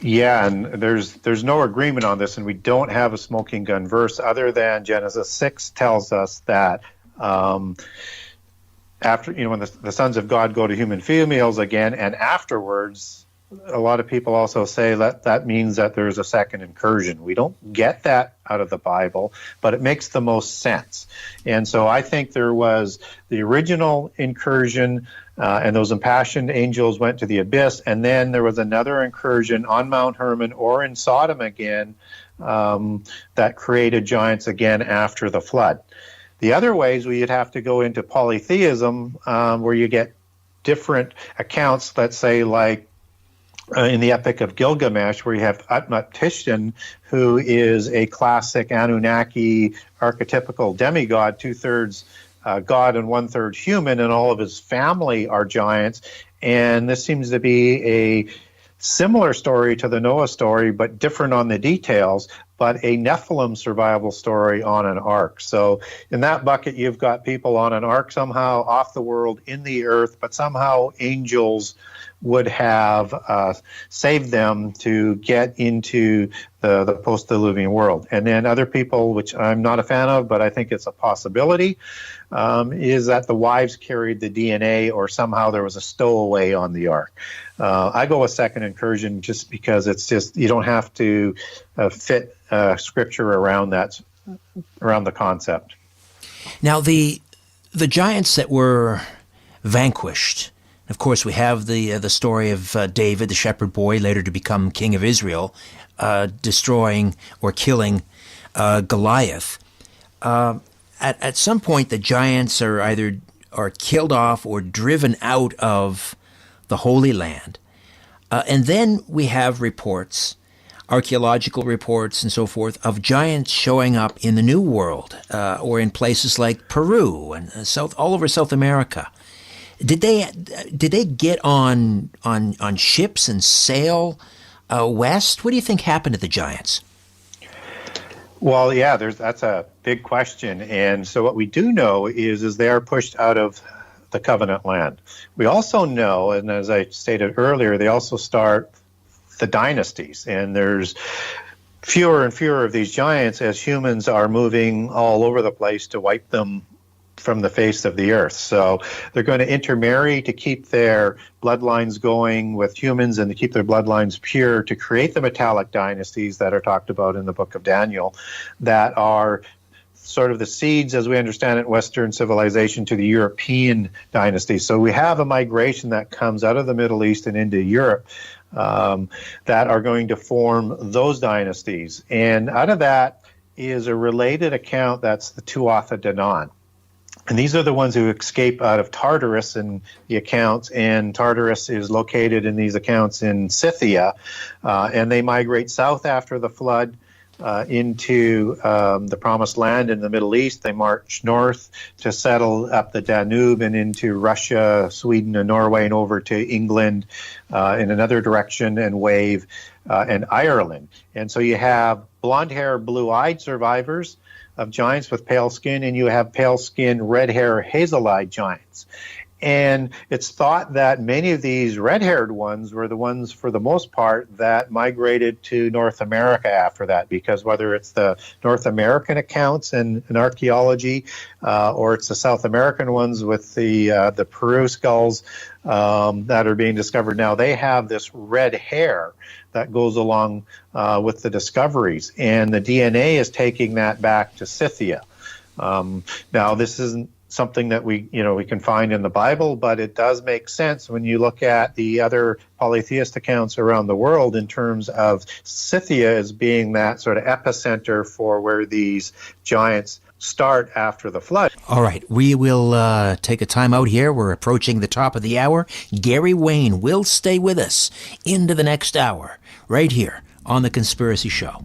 S3: Yeah, and there's no agreement on this, and we don't have a smoking gun verse other than Genesis 6 tells us that after, when the sons of God go to human females again, and afterwards, a lot of people also say that means that there's a second incursion. We don't get that out of the Bible, but it makes the most sense. And so I think there was the original incursion, and those impassioned angels went to the abyss, and then there was another incursion on Mount Hermon or in Sodom again that created giants again after the flood. The other ways we'd have to go into polytheism, where you get different accounts, let's say like in the Epic of Gilgamesh, where you have Utnapishtim, who is a classic Anunnaki archetypical demigod, 2/3 God and 1/3 human, and all of his family are giants. And this seems to be a similar story to the Noah story, but different on the details, but a Nephilim survival story on an ark. So in that bucket, you've got people on an ark somehow off the world in the earth, but somehow angels would have saved them to get into the post-Diluvian world. And then other people, which I'm not a fan of, but I think it's a possibility, is that the wives carried the DNA or somehow there was a stowaway on the ark. I go with second incursion just because it's just, you don't have to fit scripture around that, around the concept.
S2: Now, the giants that were vanquished, of course, we have the story of David, the shepherd boy, later to become king of Israel, destroying or killing Goliath. At some point, the giants are either killed off or driven out of the Holy Land. And then we have reports, archaeological reports and so forth, of giants showing up in the New World or in places like Peru and all over South America. Did they get on ships and sail west? What do you think happened to the giants?
S3: Well, yeah, that's a big question. And so what we do know is they are pushed out of the covenant land. We also know, and as I stated earlier, they also start the dynasties. And there's fewer and fewer of these giants as humans are moving all over the place to wipe them from the face of the earth. So they're going to intermarry to keep their bloodlines going with humans and to keep their bloodlines pure to create the metallic dynasties that are talked about in the book of Daniel, that are sort of the seeds, as we understand it, Western civilization to the European dynasty. So we have a migration that comes out of the Middle East and into Europe that are going to form those dynasties. And out of that is a related account that's the Tuatha De Danann. And these are the ones who escape out of Tartarus in the accounts, and Tartarus is located in these accounts in Scythia, and they migrate south after the flood into the Promised Land in the Middle East. They march north to settle up the Danube and into Russia, Sweden, and Norway, and over to England in another direction, and Wave and Ireland. And so you have blonde hair, blue-eyed survivors of giants with pale skin, and you have pale skin, red hair, hazel-eyed giants. And it's thought that many of these red-haired ones were the ones, for the most part, that migrated to North America after that, because whether it's the North American accounts in archaeology or it's the South American ones with the Peru skulls that are being discovered now, they have this red hair that goes along with the discoveries. And the DNA is taking that back to Scythia. Now, this isn't something that we can find in the Bible, but it does make sense when you look at the other polytheist accounts around the world in terms of Scythia as being that sort of epicenter for where these giants start after the flood.
S2: All right, we will take a time out here. We're approaching the top of the hour. Gary Wayne will stay with us into the next hour, right here on The Conspiracy Show.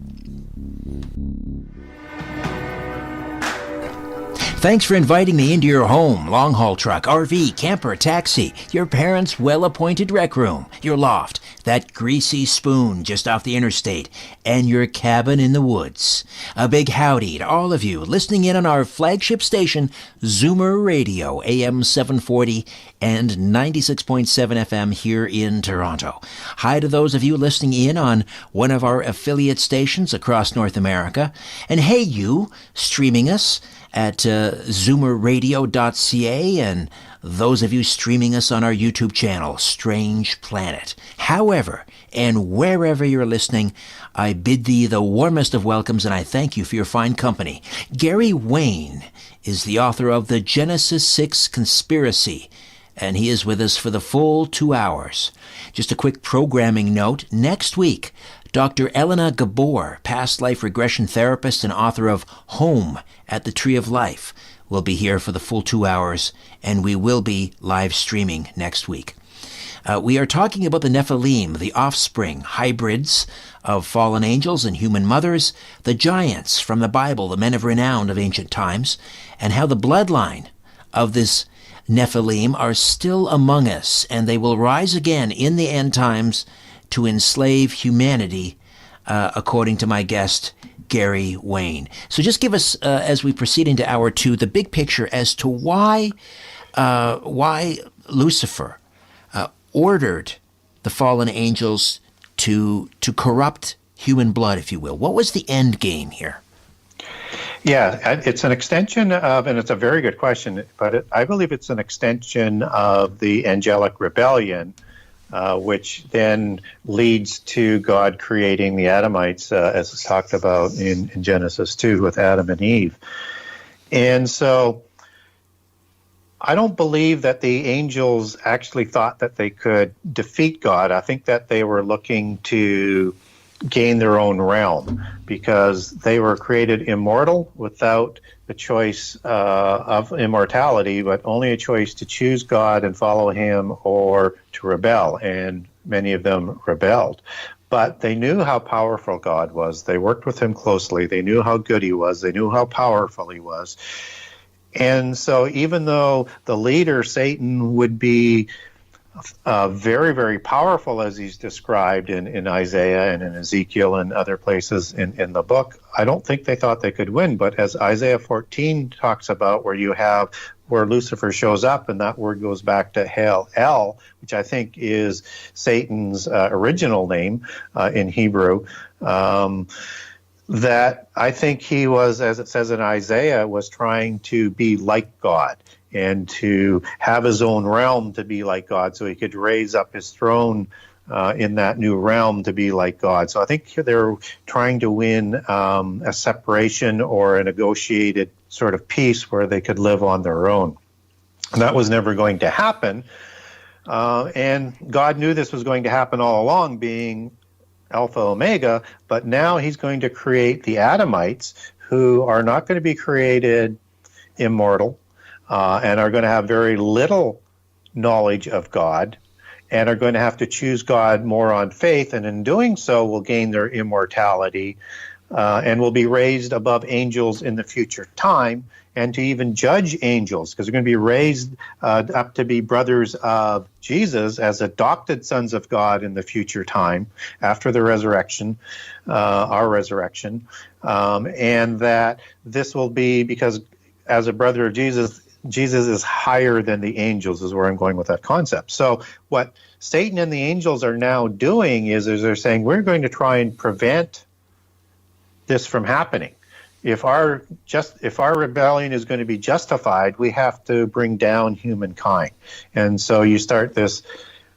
S2: Thanks for inviting me into your home, long-haul truck, RV, camper, taxi, your parents' well-appointed rec room, your loft, that greasy spoon just off the interstate, and your cabin in the woods. A big howdy to all of you listening in on our flagship station, Zoomer Radio, AM 740 and 96.7 FM here in Toronto. Hi to those of you listening in on one of our affiliate stations across North America. And hey, you streaming us at zoomerradio.ca, and those of you streaming us on our YouTube channel, Strange Planet. However, and wherever you're listening, I bid thee the warmest of welcomes, and I thank you for your fine company. Gary Wayne is the author of the Genesis 6 Conspiracy, and he is with us for the full 2 hours. Just a quick programming note. Next week, Dr. Elena Gabor, past life regression therapist and author of Home at the Tree of Life, will be here for the full 2 hours, and we will be live streaming next week. We are talking about the Nephilim, the offspring, hybrids of fallen angels and human mothers, the giants from the Bible, the men of renown of ancient times, and how the bloodline of this Nephilim are still among us, and they will rise again in the end times to enslave humanity, according to my guest, Gary Wayne. So just give us, as we proceed into hour 2, the big picture as to why Lucifer ordered the fallen angels to corrupt human blood, if you will. What was the end game here?
S3: Yeah, it's an extension of, and it's a very good question, but I believe it's an extension of the angelic rebellion, which then leads to God creating the Adamites, as it's talked about in Genesis 2 with Adam and Eve. And so I don't believe that the angels actually thought that they could defeat God. I think that they were looking to gain their own realm because they were created immortal without the choice of immortality, but only a choice to choose God and follow him or to rebel, and many of them rebelled. But they knew how powerful God was. They worked with him closely. They knew how good he was. They knew how powerful he was. And so even though the leader, Satan, would be very, very powerful as he's described in Isaiah and in Ezekiel and other places in the book, I don't think they thought they could win. But as Isaiah 14 talks about, where Lucifer shows up, and that word goes back to Hell, El, which I think is Satan's original name in Hebrew, that I think he was, as it says in Isaiah, was trying to be like God and to have his own realm to be like God, so he could raise up his throne in that new realm to be like God. So I think they're trying to win a separation or a negotiated sort of peace where they could live on their own. And that was never going to happen. And God knew this was going to happen all along, being Alpha Omega, but now he's going to create the Adamites, who are not going to be created immortal, and are going to have very little knowledge of God, and are going to have to choose God more on faith, and in doing so will gain their immortality, and will be raised above angels in the future time, and to even judge angels, because they're going to be raised up to be brothers of Jesus as adopted sons of God in the future time after the resurrection, our resurrection, and that this will be because as a brother of Jesus, Jesus is higher than the angels, is where I'm going with that concept. So what Satan and the angels are now doing is they're saying, we're going to try and prevent this from happening. If our rebellion is going to be justified, we have to bring down humankind. And so you start this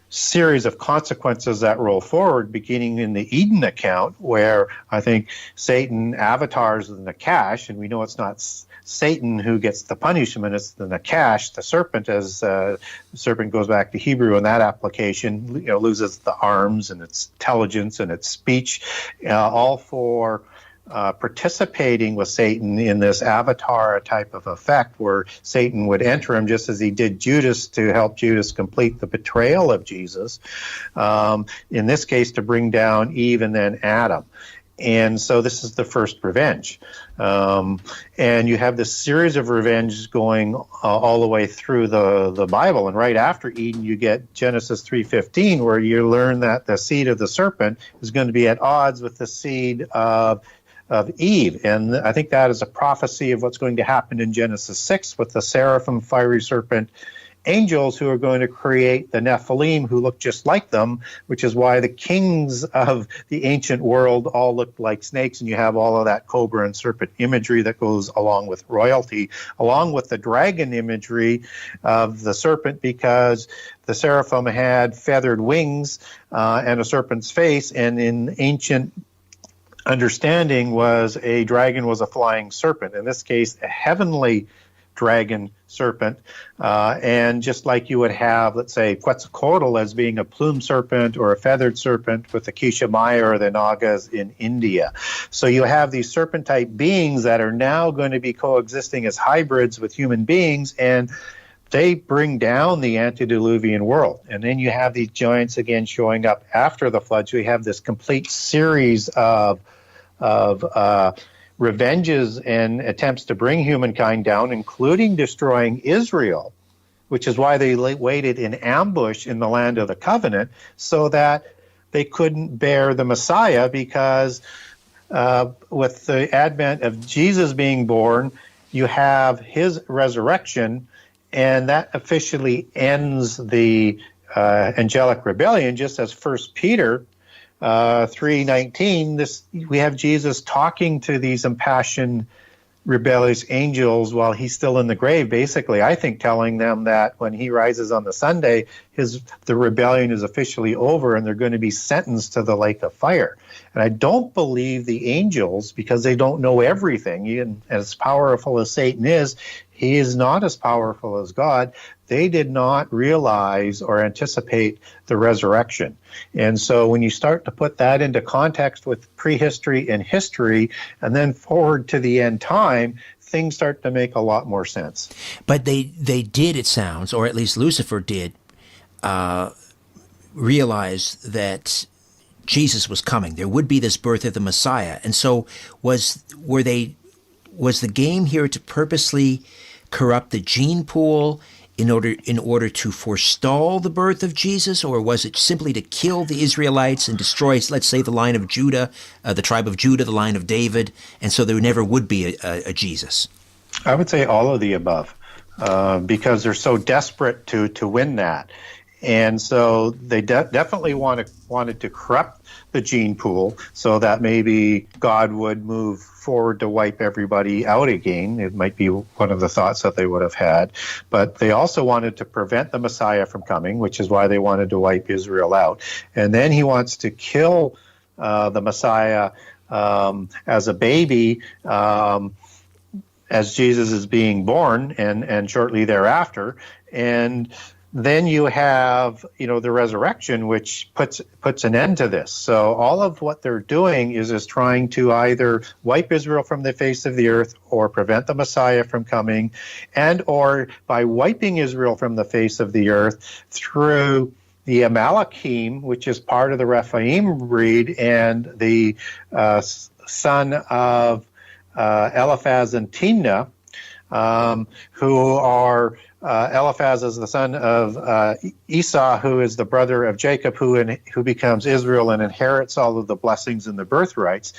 S3: series of consequences that roll forward, beginning in the Eden account, where I think Satan avatars the Nakash, and we know it's not Satan who gets the punishment, it's the Nakash, the serpent, as the serpent goes back to Hebrew in that application, loses the arms and its intelligence and its speech, all for participating with Satan in this avatar type of effect where Satan would enter him just as he did Judas to help Judas complete the betrayal of Jesus, in this case to bring down Eve and then Adam. And so this is the first revenge. And you have this series of revenges going all the way through the Bible. And right after Eden, you get Genesis 3:15, where you learn that the seed of the serpent is going to be at odds with the seed of Eve. And I think that is a prophecy of what's going to happen in Genesis 6 with the seraphim, fiery serpent, angels who are going to create the Nephilim who look just like them, which is why the kings of the ancient world all look like snakes, and you have all of that cobra and serpent imagery that goes along with royalty, along with the dragon imagery of the serpent, because the seraphim had feathered wings and a serpent's face, and in ancient understanding was a dragon was a flying serpent, in this case a heavenly dragon serpent, and just like you would have, let's say, Quetzalcoatl as being a plumed serpent or a feathered serpent with the Kishamaya or the Nagas in India. So you have these serpent-type beings that are now going to be coexisting as hybrids with human beings, and they bring down the antediluvian world. And then you have these giants again showing up after the flood. So we have this complete series of revenges and attempts to bring humankind down, including destroying Israel, which is why they waited in ambush in the land of the covenant, so that they couldn't bear the Messiah, because with the advent of Jesus being born, you have his resurrection, and that officially ends the angelic rebellion, just as 1 Peter 3:19, we have Jesus talking to these impassioned, rebellious angels while he's still in the grave, basically, I think, telling them that when he rises on the Sunday, the rebellion is officially over and they're going to be sentenced to the lake of fire. And I don't believe the angels, because they don't know everything. And as powerful as Satan is, he is not as powerful as God. They did not realize or anticipate the resurrection. And so when you start to put that into context with prehistory and history, and then forward to the end time, things start to make a lot more sense.
S2: But they did, it sounds, or at least Lucifer did, realize that Jesus was coming. There would be this birth of the Messiah. And so was the game here to purposely corrupt the gene pool in order to forestall the birth of Jesus, or was it simply to kill the Israelites and destroy, let's say, the line of Judah, the tribe of Judah, the line of David, and so there never would be a Jesus?
S3: I would say all of the above, because they're so desperate to win that. And so they definitely wanted to corrupt the gene pool so that maybe God would move forward to wipe everybody out again. It might be one of the thoughts that they would have had. But they also wanted to prevent the Messiah from coming, which is why they wanted to wipe Israel out. And then he wants to kill the Messiah as a baby, as Jesus is being born, and shortly thereafter. And then you have, the resurrection, which puts an end to this. So all of what they're doing is trying to either wipe Israel from the face of the earth or prevent the Messiah from coming, and or by wiping Israel from the face of the earth through the Amalekim, which is part of the Rephaim breed, and the son of Eliphaz and Timnah, who are Eliphaz is the son of Esau, who is the brother of Jacob, who becomes Israel and inherits all of the blessings and the birthrights.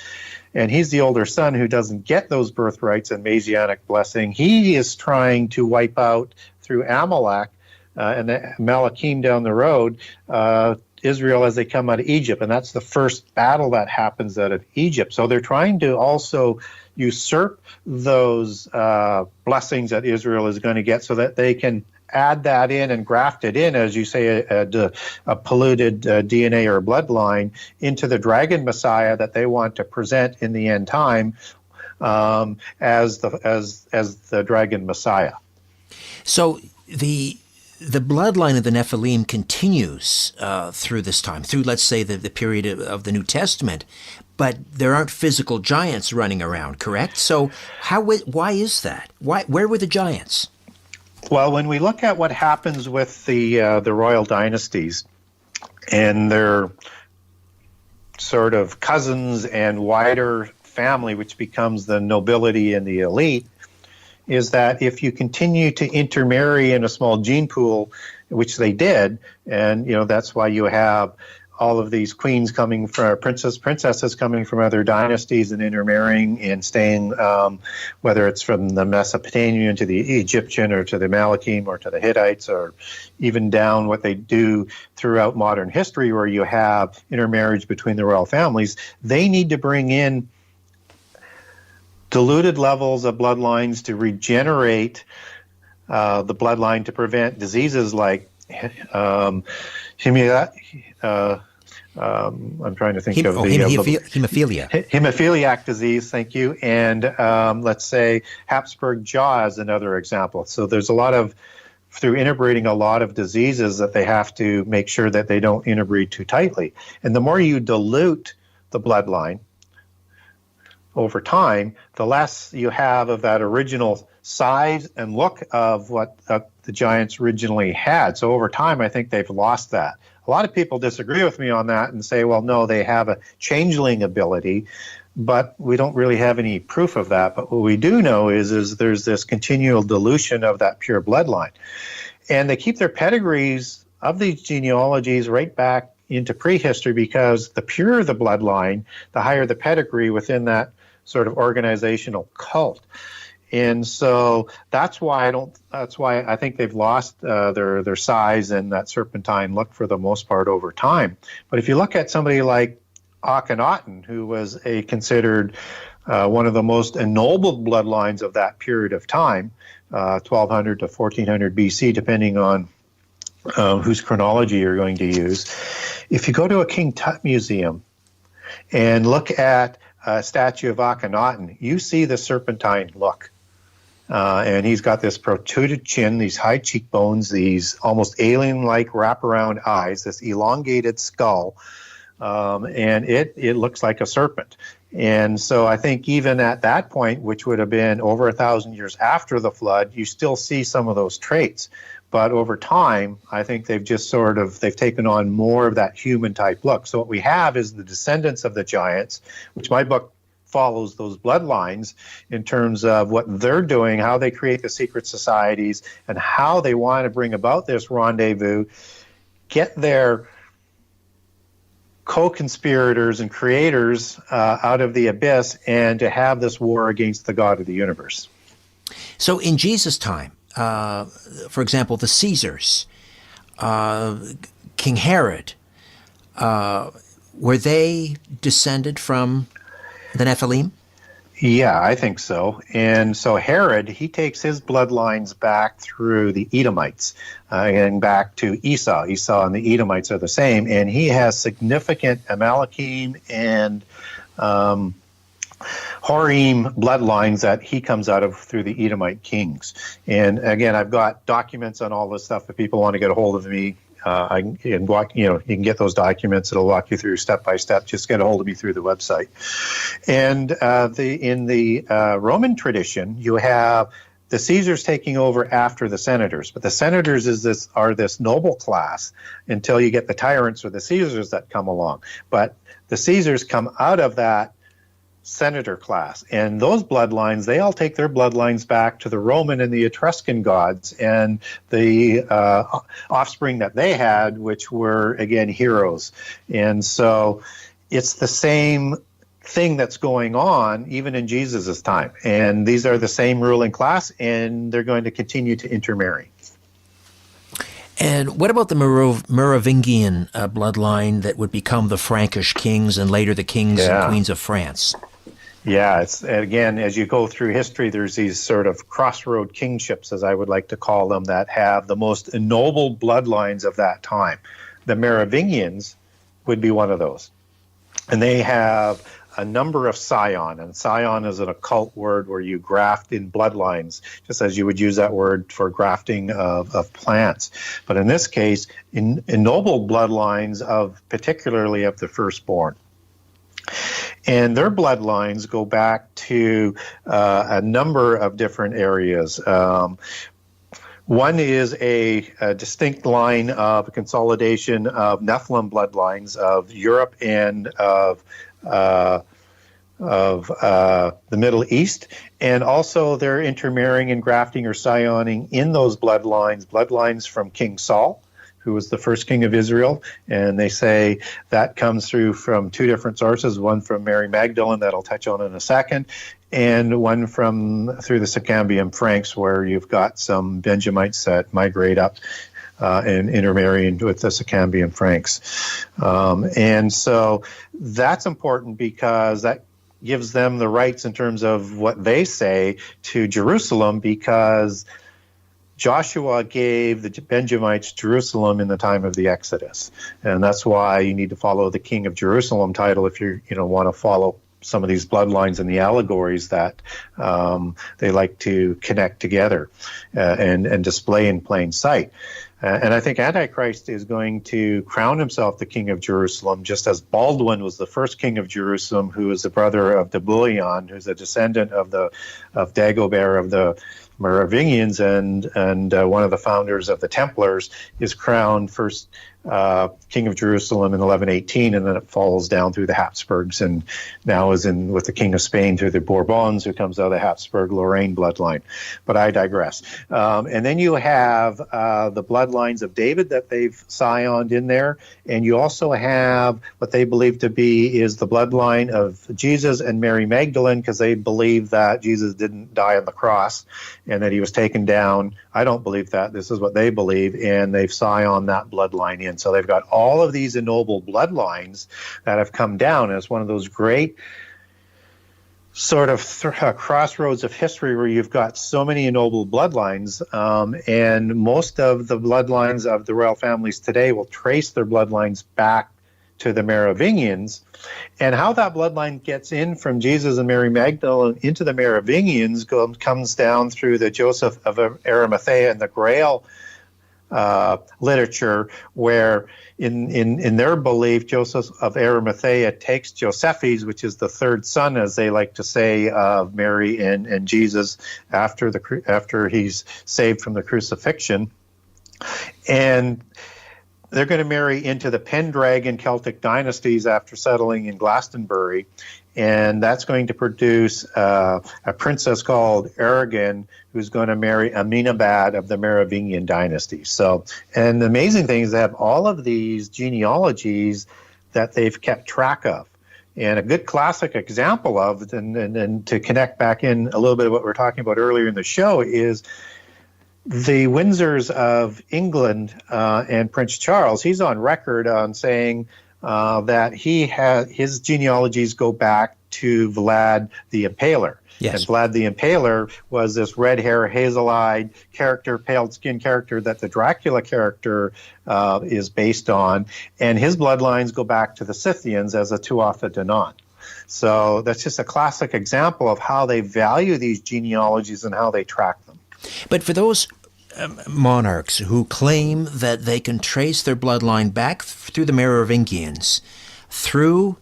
S3: And he's the older son who doesn't get those birthrights and Messianic blessing. He is trying to wipe out through Amalek and the Amalekim down the road Israel as they come out of Egypt. And that's the first battle that happens out of Egypt. So they're trying to also usurp those blessings that Israel is going to get so that they can add that in and graft it in, as you say, a polluted DNA or bloodline into the dragon Messiah that they want to present in the end time as the dragon Messiah.
S2: So the bloodline of the Nephilim continues through this time, through, let's say, the period of the New Testament, but there aren't physical giants running around, correct? So why is that? Where were the giants?
S3: Well, when we look at what happens with the royal dynasties and their sort of cousins and wider family, which becomes the nobility and the elite, is that if you continue to intermarry in a small gene pool, which they did, and that's why you have all of these queens coming from princesses coming from other dynasties and intermarrying and staying, whether it's from the Mesopotamian to the Egyptian or to the Malachim or to the Hittites, or even down what they do throughout modern history, where you have intermarriage between the royal families. They need to bring in diluted levels of bloodlines to regenerate the bloodline to prevent diseases like I'm trying to think of the
S2: hemophilia.
S3: Hemophiliac disease, thank you. And let's say Habsburg jaw is another example. So there's through interbreeding, a lot of diseases that they have to make sure that they don't interbreed too tightly. And the more you dilute the bloodline over time, the less you have of that original size and look of what the giants originally had. So over time, I think they've lost that. A lot of people disagree with me on that and say, well, no, they have a changeling ability, but we don't really have any proof of that. But what we do know is there's this continual dilution of that pure bloodline. And they keep their pedigrees of these genealogies right back into prehistory, because the purer the bloodline, the higher the pedigree within that sort of organizational cult. And so that's why I think they've lost their size and that serpentine look for the most part over time. But if you look at somebody like Akhenaten, who was considered one of the most ennobled bloodlines of that period of time, 1200 to 1400 BC, depending on whose chronology you're going to use. If you go to a King Tut museum and look at a statue of Akhenaten, you see the serpentine look. And he's got this protruded chin, these high cheekbones, these almost alien-like wraparound eyes, this elongated skull, and it looks like a serpent. And so I think even at that point, which would have been over 1,000 years after the flood, you still see some of those traits. But over time, I think they've taken on more of that human-type look. So what we have is the descendants of the giants, which my book follows those bloodlines in terms of what they're doing, how they create the secret societies, and how they want to bring about this rendezvous, get their co-conspirators and creators out of the abyss, and to have this war against the God of the universe.
S2: So in Jesus' time, for example, the Caesars, King Herod, were they descended from the Nephilim?
S3: Yeah, I think so. And so Herod, he takes his bloodlines back through the Edomites and back to Esau. Esau and the Edomites are the same, and he has significant Amalekim and Horim bloodlines that he comes out of through the Edomite kings. And again, I've got documents on all this stuff. If people want to get a hold of me, you can get those documents. It'll walk you through step by step. Just get a hold of me through the website. And in the Roman tradition, you have the Caesars taking over after the senators, but the senators are this noble class until you get the tyrants or the Caesars that come along. But the Caesars come out of that senator class, and those bloodlines, they all take their bloodlines back to the Roman and the Etruscan gods and the offspring that they had, which were again heroes. And so it's the same thing that's going on even in Jesus's time, and these are the same ruling class, and they're going to continue to intermarry.
S2: And what about the Merovingian bloodline that would become the Frankish kings and later the kings and queens of France?
S3: Yeah, it's again, as you go through history, there's these sort of crossroad kingships, as I would like to call them, that have the most ennobled bloodlines of that time. The Merovingians would be one of those. And they have a number of scion, and scion is an occult word where you graft in bloodlines, just as you would use that word for grafting of plants. But in this case, ennobled bloodlines particularly of the firstborn. And their bloodlines go back to a number of different areas. One is a distinct line of a consolidation of Nephilim bloodlines of Europe and of the Middle East, and also they're intermarrying and grafting or scioning in those bloodlines from King Saul, who was the first king of Israel, and they say that comes through from two different sources, one from Mary Magdalene that I'll touch on in a second, and one through the Sicambian Franks, where you've got some Benjamites that migrate up and intermarry with the Sicambian Franks. And so that's important because that gives them the rights in terms of what they say to Jerusalem, because Joshua gave the Benjamites Jerusalem in the time of the Exodus. And that's why you need to follow the King of Jerusalem title if you want to follow some of these bloodlines and the allegories that they like to connect together and display in plain sight. And I think Antichrist is going to crown himself the king of Jerusalem, just as Baldwin was the first king of Jerusalem, who is the brother of Debulion, who's a descendant of Dagobert of the Merovingians and one of the founders of the Templars, is crowned first king of Jerusalem in 1118, and then it falls down through the Habsburgs, and now is in with the king of Spain through the Bourbons, who comes out of the Habsburg-Lorraine bloodline. But I digress. And then you have the bloodlines of David that they've scioned in there, and you also have what they believe to be is the bloodline of Jesus and Mary Magdalene, because they believe that Jesus didn't die on the cross and that he was taken down. I don't believe that. This is what they believe, and they've scioned that bloodline in. So they've got all of these ennobled bloodlines that have come down, and it's one of those great sort of crossroads of history where you've got so many ennobled bloodlines, and most of the bloodlines of the royal families today will trace their bloodlines back to the Merovingians. And how that bloodline gets in from Jesus and Mary Magdalene into the Merovingians comes down through the Joseph of Arimathea and the Grail literature, where in their belief, Joseph of Arimathea takes Josephus, which is the third son, as they like to say, of Mary and Jesus after he's saved from the crucifixion, and they're going to marry into the Pendragon Celtic dynasties after settling in Glastonbury, and that's going to produce a princess called Aragon, who's going to marry Amenabad of the Merovingian dynasty. So, and the amazing thing is they have all of these genealogies that they've kept track of. And a good classic example of, and to connect back in a little bit of what we were talking about earlier in the show, is the Windsors of England and Prince Charles. He's on record on saying that his genealogies go back to Vlad the Impaler. Yes. And Vlad the Impaler was this red hair, hazel-eyed character, pale-skinned character that the Dracula character is based on. And his bloodlines go back to the Scythians as a Tuatha De Danann. So that's just a classic example of how they value these genealogies and how they track them.
S2: But for those monarchs who claim that they can trace their bloodline back through the Merovingians, through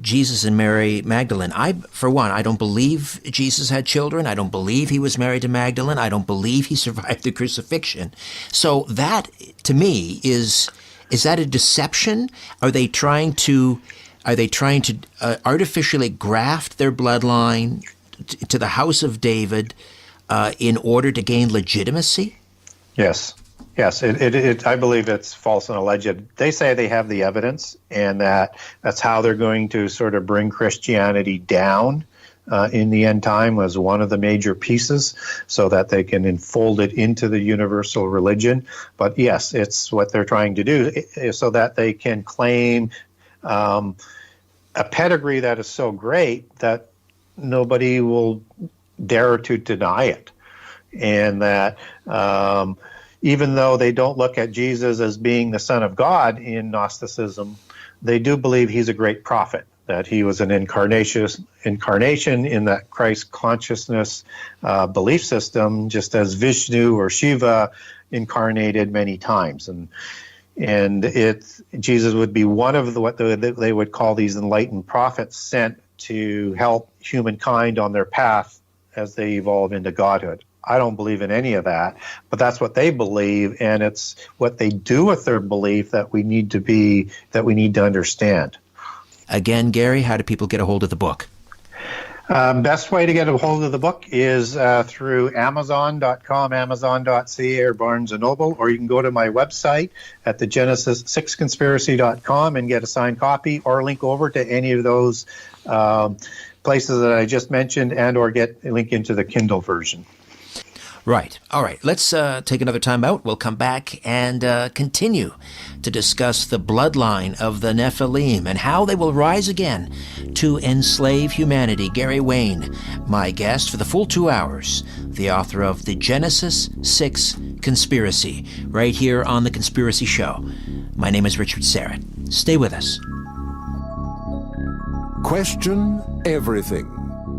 S2: Jesus and Mary Magdalene, for one, I don't believe Jesus had children. I don't believe he was married to Magdalene. I don't believe he survived the crucifixion. So that, to me, is that a deception? Are they trying to artificially graft their bloodline to the house of David in order to gain legitimacy?
S3: Yes. I believe it's false and alleged. They say they have the evidence, and that's how they're going to sort of bring Christianity down in the end time as one of the major pieces, so that they can enfold it into the universal religion. But yes, it's what they're trying to do, so that they can claim a pedigree that is so great that nobody will dare to deny it. And that even though they don't look at Jesus as being the Son of God in Gnosticism, they do believe he's a great prophet, that he was an incarnation in that Christ consciousness belief system, just as Vishnu or Shiva incarnated many times. And Jesus would be one of what they would call these enlightened prophets sent to help humankind on their path as they evolve into godhood. I don't believe in any of that, but that's what they believe, and it's what they do with their belief that we need to understand.
S2: Again, Gary, how do people get a hold of the book?
S3: Best way to get a hold of the book is through Amazon.com, Amazon.ca, or Barnes & Noble, or you can go to my website at the Genesis6conspiracy.com and get a signed copy, or link over to any of those places that I just mentioned, and or get a link into the Kindle version.
S2: Right. All right. Let's take another time out. We'll come back and continue to discuss the bloodline of the Nephilim and how they will rise again to enslave humanity. Gary Wayne, my guest for the full 2 hours, the author of the Genesis 6 Conspiracy, right here on The Conspiracy Show. My name is Richard Serrett. Stay with us.
S4: Question everything.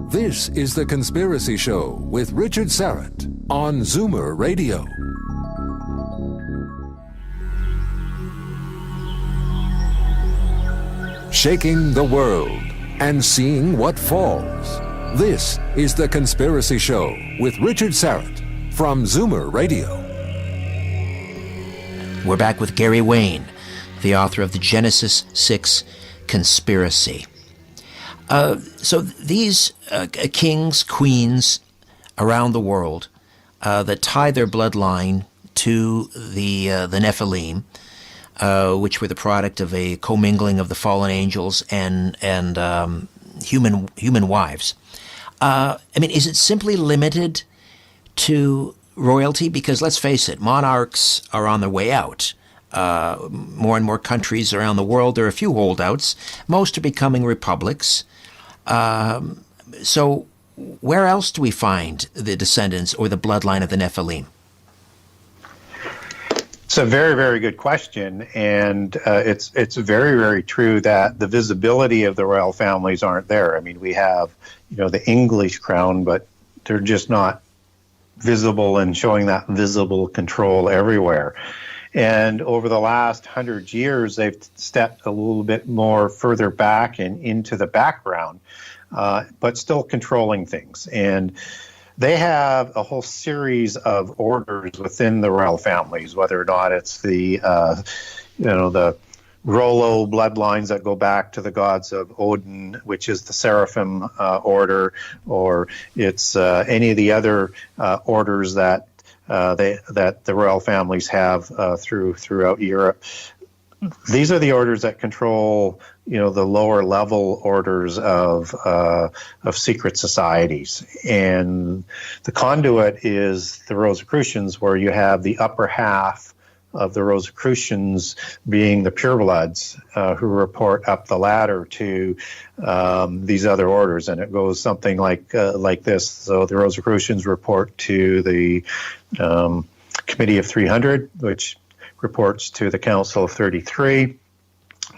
S4: This is The Conspiracy Show with Richard Serrett on Zoomer Radio. Shaking the world and seeing what falls. This is The Conspiracy Show with Richard Serrett from Zoomer Radio.
S2: We're back with Gary Wayne, the author of the Genesis 6 Conspiracy. So these kings, queens around the world that tie their bloodline to the Nephilim, which were the product of a commingling of the fallen angels and human wives. I mean, is it simply limited to royalty? Because let's face it, monarchs are on their way out. More and more countries around the world, there are a few holdouts. Most are becoming republics. So where else do we find the descendants or the bloodline of the Nephilim?
S3: It's a very, very good question, and it's very, very true that the visibility of the royal families aren't there. I mean, we have, the English crown, but they're just not visible and showing that visible control everywhere. And over the last 100 years, they've stepped a little bit more further back and into the background, but still controlling things. And they have a whole series of orders within the royal families, whether or not it's the Rollo bloodlines that go back to the gods of Odin, which is the Seraphim order, or it's any of the other orders that that the royal families have throughout Europe. These are the orders that control, the lower level orders of secret societies, and the conduit is the Rosicrucians, where you have the upper half of the Rosicrucians being the purebloods who report up the ladder to these other orders, and it goes something like this. So the Rosicrucians report to the Committee of 300, which reports to the Council of 33,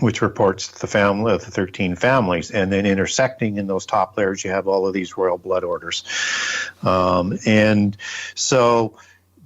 S3: which reports to the family of the 13 families, and then intersecting in those top layers, you have all of these royal blood orders, and so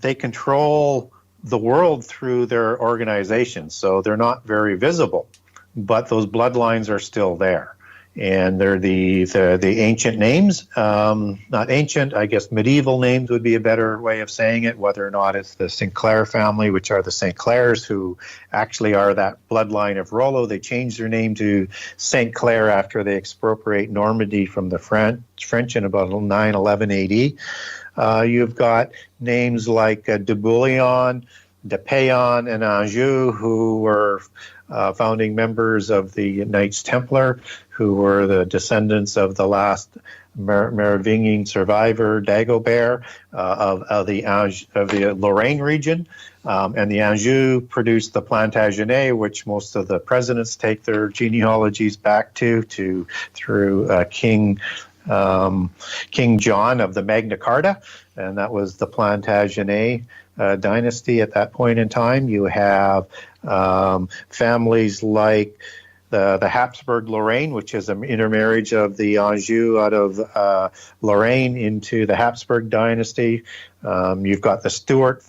S3: they control the world through their organizations. So they're not very visible, but those bloodlines are still there. And they're the ancient names, not ancient, I guess medieval names would be a better way of saying it, whether or not it's the Sinclair family, which are the St. Clairs, who actually are that bloodline of Rollo. They changed their name to St. Clair after they expropriate Normandy from the French in about 911 AD. You've got names like de Bouillon, de Payon, and Anjou, who were founding members of the Knights Templar, who were the descendants of the last Merovingian survivor, Dagobert, of the Lorraine region. And the Anjou produced the Plantagenet, which most of the presidents take their genealogies back through King John of the Magna Carta, and that was the Plantagenet dynasty at that point in time. You have families like the Habsburg Lorraine, which is an intermarriage of the Anjou out of Lorraine into the Habsburg dynasty. You've got the Stuart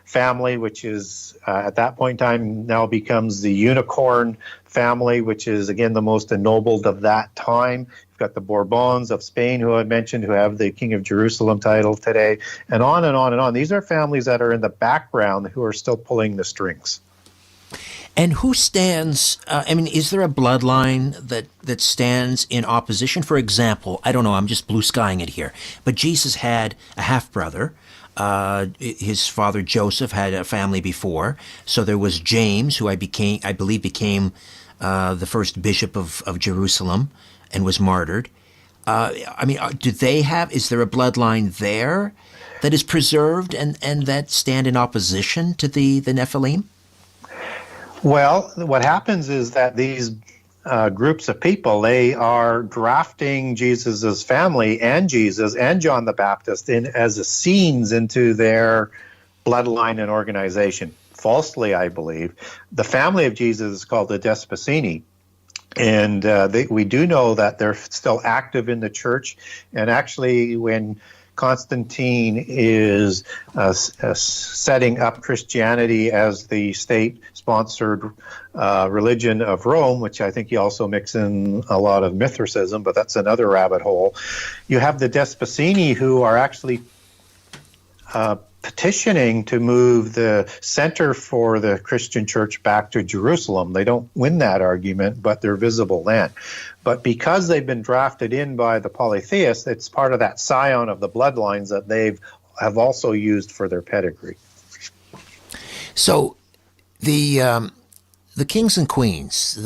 S3: family, which is at that point in time now becomes the unicorn family, which is, again, the most ennobled of that time. You've got the Bourbons of Spain, who I mentioned, who have the King of Jerusalem title today, and on and on and on. These are families that are in the background who are still pulling the strings.
S2: And who stands, is there a bloodline that stands in opposition? For example, I don't know, I'm just blue skying it here, but Jesus had a half-brother. His father Joseph had a family before. So there was James, who I believe became the first bishop of Jerusalem and was martyred. Is there a bloodline there that is preserved and that stand in opposition to the Nephilim?
S3: Well, what happens is that these groups of people, they are drafting Jesus's family and Jesus and John the Baptist in as Essenes into their bloodline and organization. Falsely, I believe. The family of Jesus is called the Despacini. And we do know that they're still active in the church. And actually, when Constantine is setting up Christianity as the state-sponsored religion of Rome, which I think you also mix in a lot of Mithricism, but that's another rabbit hole. You have the Despacini, who are actually petitioning to move the center for the Christian church back to Jerusalem. They don't win that argument, but they're visible then. But because they've been drafted in by the polytheists, it's part of that scion of the bloodlines that they have also used for their pedigree.
S2: So the kings and queens,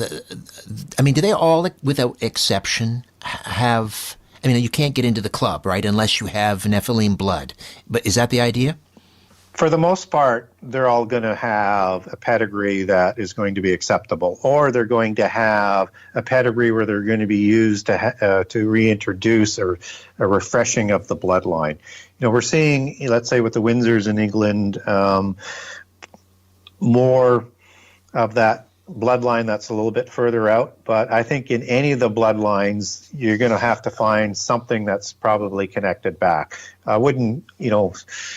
S2: do they all, without exception, have... you can't get into the club, right, unless you have Nephilim blood. But is that the idea?
S3: For the most part, they're all going to have a pedigree that is going to be acceptable, or they're going to have a pedigree where they're going to be used to reintroduce a refreshing of the bloodline. We're seeing, let's say with the Windsors in England, more of that bloodline that's a little bit further out, but I think in any of the bloodlines, you're going to have to find something that's probably connected back. I wouldn't,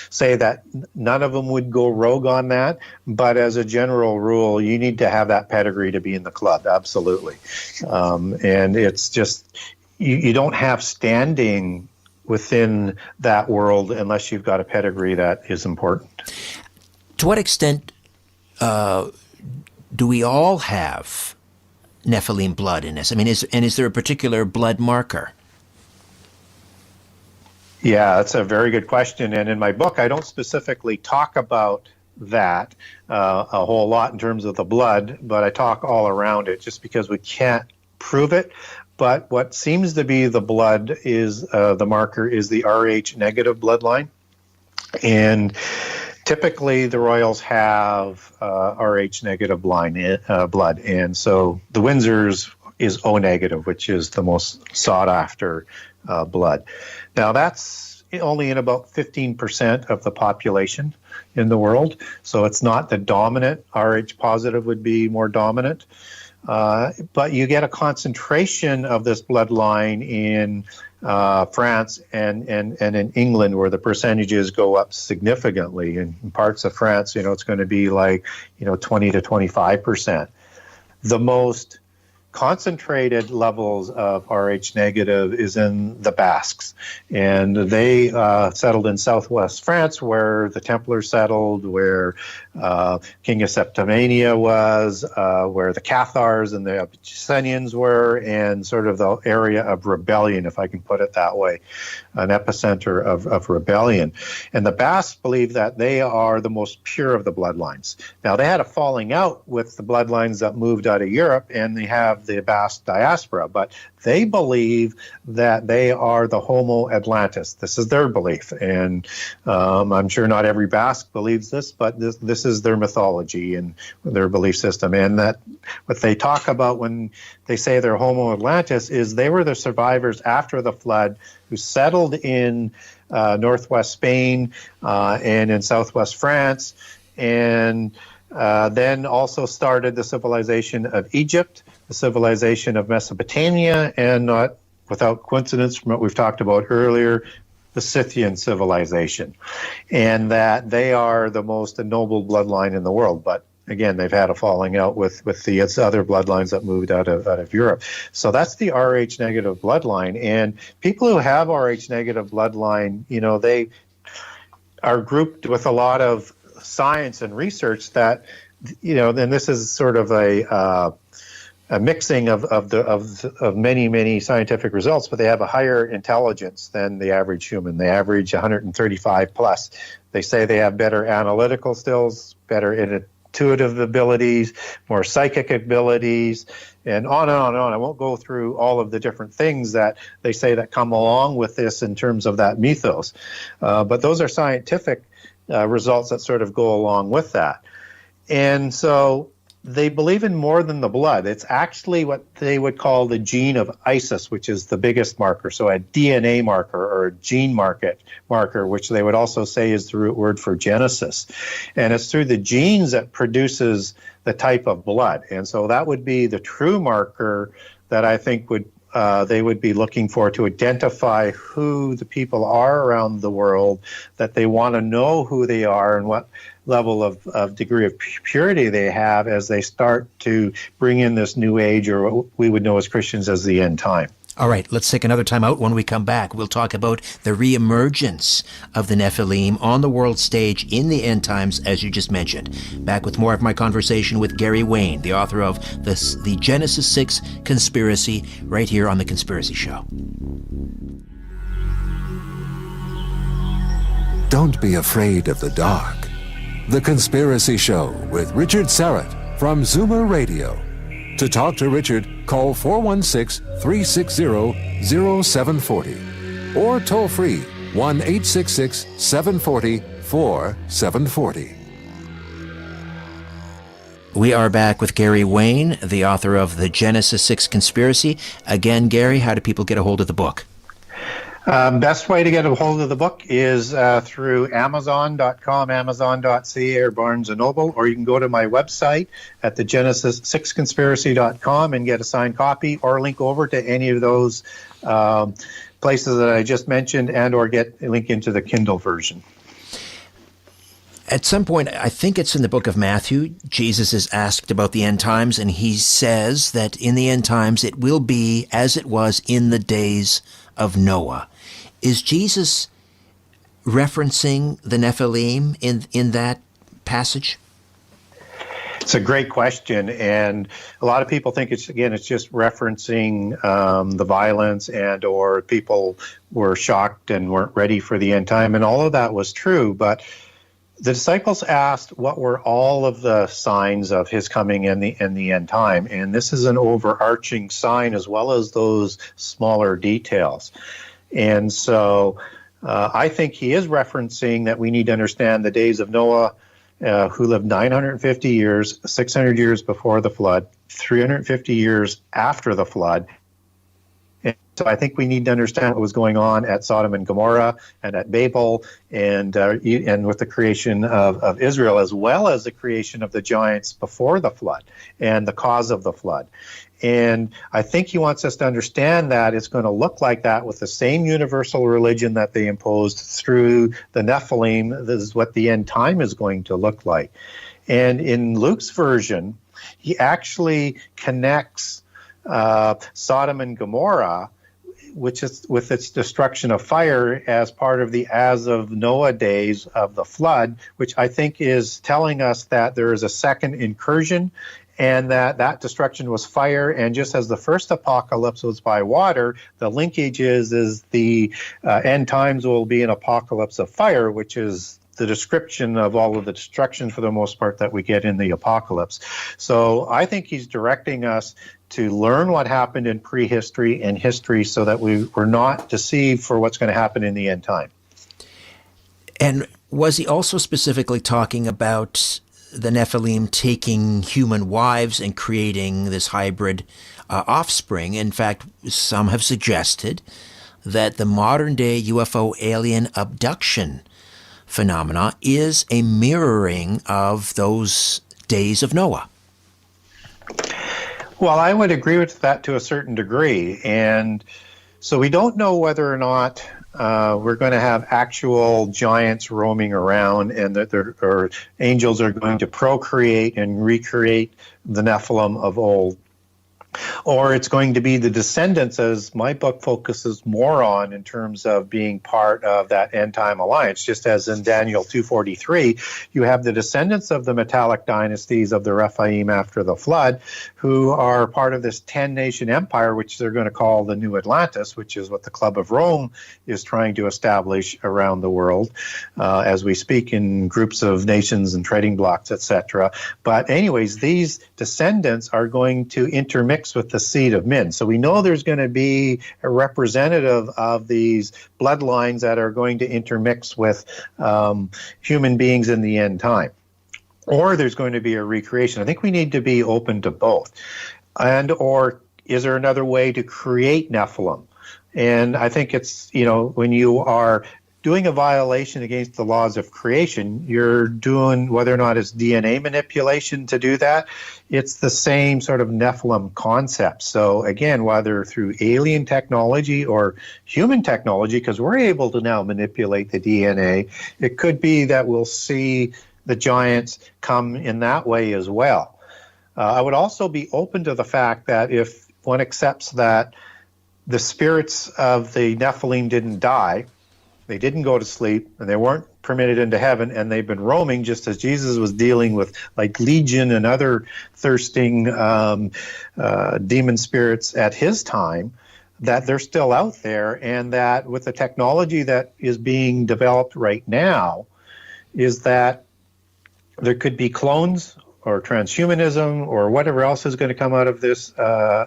S3: say that none of them would go rogue on that, but as a general rule, you need to have that pedigree to be in the club, absolutely. And it's just, you don't have standing within that world unless you've got a pedigree that is important.
S2: To what extent do we all have Nephilim blood in us? Is there a particular blood marker?
S3: Yeah, that's a very good question. And in my book, I don't specifically talk about that a whole lot in terms of the blood, but I talk all around it just because we can't prove it. But what seems to be the blood is the marker is the Rh negative bloodline. And typically, the royals have Rh negative blood, and so the Windsors is O negative, which is the most sought after blood. Now, that's only in about 15% of the population in the world, so it's not the dominant. Rh positive would be more dominant, but you get a concentration of this bloodline in France and in England, where the percentages go up significantly. In parts of France, it's going to be like 20 to 25%. The most concentrated levels of Rh negative is in the Basques, and they settled in southwest France, where the Templars settled, where King of Septimania was, where the Cathars and the Abyssinians were, and sort of the area of rebellion, if I can put it that way, an epicenter of rebellion. And the Basques believe that they are the most pure of the bloodlines. Now, they had a falling out with the bloodlines that moved out of Europe, and they have the Basque diaspora, but they believe that they are the Homo Atlantis. This is their belief, and I'm sure not every Basque believes this, but this is their mythology and their belief system. And that what they talk about when they say they're Homo Atlantis is they were the survivors after the flood who settled in northwest Spain and in southwest France, and then also started the civilization of Egypt, the civilization of Mesopotamia, and not without coincidence from what we've talked about earlier, the Scythian civilization, and that they are the most ennobled bloodline in the world. But again, they've had a falling out with the other bloodlines that moved out of Europe. So that's the Rh negative bloodline. And people who have Rh negative bloodline, they are grouped with a lot of science and research that, then this is sort of a mixing of many scientific results, but they have a higher intelligence than the average human. They average 135 plus. They say they have better analytical skills, better intuitive abilities, more psychic abilities, and on and on and on. I won't go through all of the different things that they say that come along with this in terms of that mythos. But those are scientific results that sort of go along with that. And so they believe in more than the blood. It's actually what they would call the gene of Isis, which is the biggest marker. So a DNA marker or a gene marker, which they would also say is the root word for Genesis. And it's through the genes that produces the type of blood. And so that would be the true marker that I think they would be looking for to identify who the people are around the world, that they want to know who they are and what level of degree of purity they have as they start to bring in this new age, or what we would know as Christians as the end time.
S2: All right, let's take another time out. When we come back, we'll talk about the reemergence of the Nephilim on the world stage in the end times, as you just mentioned. Back with more of my conversation with Gary Wayne, the author of the Genesis 6 Conspiracy, right here on The Conspiracy Show.
S4: Don't be afraid of the dark. The Conspiracy Show with Richard Serrett from Zoomer Radio. To talk to Richard, call 416-360-0740 or toll free 1-866-740-4740.
S2: We are back with Gary Wayne, the author of the Genesis 6 Conspiracy. Again, Gary, how do people get a hold of the book?
S3: Best way to get a hold of the book is through Amazon.com, Amazon.ca, or Barnes & Noble, or you can go to my website at the Genesis6conspiracy.com and get a signed copy, or link over to any of those places that I just mentioned, and or get a link into the Kindle version.
S2: At some point, I think it's in the book of Matthew, Jesus is asked about the end times, and he says that in the end times it will be as it was in the days of Noah. Is Jesus referencing the Nephilim in that passage?
S3: It's a great question, and a lot of people think it's just referencing the violence, and or people were shocked and weren't ready for the end time, and all of that was true, but the disciples asked what were all of the signs of his coming in the end time, and this is an overarching sign as well as those smaller details. And so I think he is referencing that we need to understand the days of Noah, who lived 950 years, 600 years before the flood, 350 years after the flood. And so I think we need to understand what was going on at Sodom and Gomorrah and at Babel, and with the creation of Israel, as well as the creation of the giants before the flood and the cause of the flood. And I think he wants us to understand that it's going to look like that with the same universal religion that they imposed through the Nephilim. This is what the end time is going to look like. And in Luke's version, he actually connects Sodom and Gomorrah, which is with its destruction of fire, as part of the as of Noah days of the flood, which I think is telling us that there is a second incursion, and that destruction was fire. And just as the first apocalypse was by water, the linkage is the end times will be an apocalypse of fire, which is the description of all of the destruction for the most part that we get in the apocalypse. So I think he's directing us to learn what happened in prehistory and history so that we're not deceived for what's going to happen in the end time.
S2: And was he also specifically talking about the Nephilim taking human wives and creating this hybrid offspring? In fact, some have suggested that the modern-day UFO alien abduction phenomena is a mirroring of those days of Noah.
S3: Well, I would agree with that to a certain degree. And so we don't know whether or not we're going to have actual giants roaming around, and that or angels are going to procreate and recreate the Nephilim of old. Or it's going to be the descendants, as my book focuses more on in terms of being part of that end-time alliance. Just as in Daniel 2:43, you have the descendants of the metallic dynasties of the Rephaim after the flood, who are part of this 10-nation empire, which they're going to call the New Atlantis, which is what the Club of Rome is trying to establish around the world as we speak, in groups of nations and trading blocks, etc. But anyways, these descendants are going to intermix with the seed of men. So we know there's going to be a representative of these bloodlines that are going to intermix with human beings in the end time. Or there's going to be a recreation. I think we need to be open to both. And or is there another way to create Nephilim? And I think it's, when you are doing a violation against the laws of creation, you're doing, whether or not it's DNA manipulation to do that, it's the same sort of Nephilim concept. So again, whether through alien technology or human technology, because we're able to now manipulate the DNA, it could be that we'll see the giants come in that way as well. I would also be open to the fact that if one accepts that the spirits of the Nephilim didn't die, they didn't go to sleep, and they weren't permitted into heaven, and they've been roaming just as Jesus was dealing with like Legion and other thirsting demon spirits at his time, that they're still out there, and that with the technology that is being developed right now, is that there could be clones or transhumanism or whatever else is going to come out of this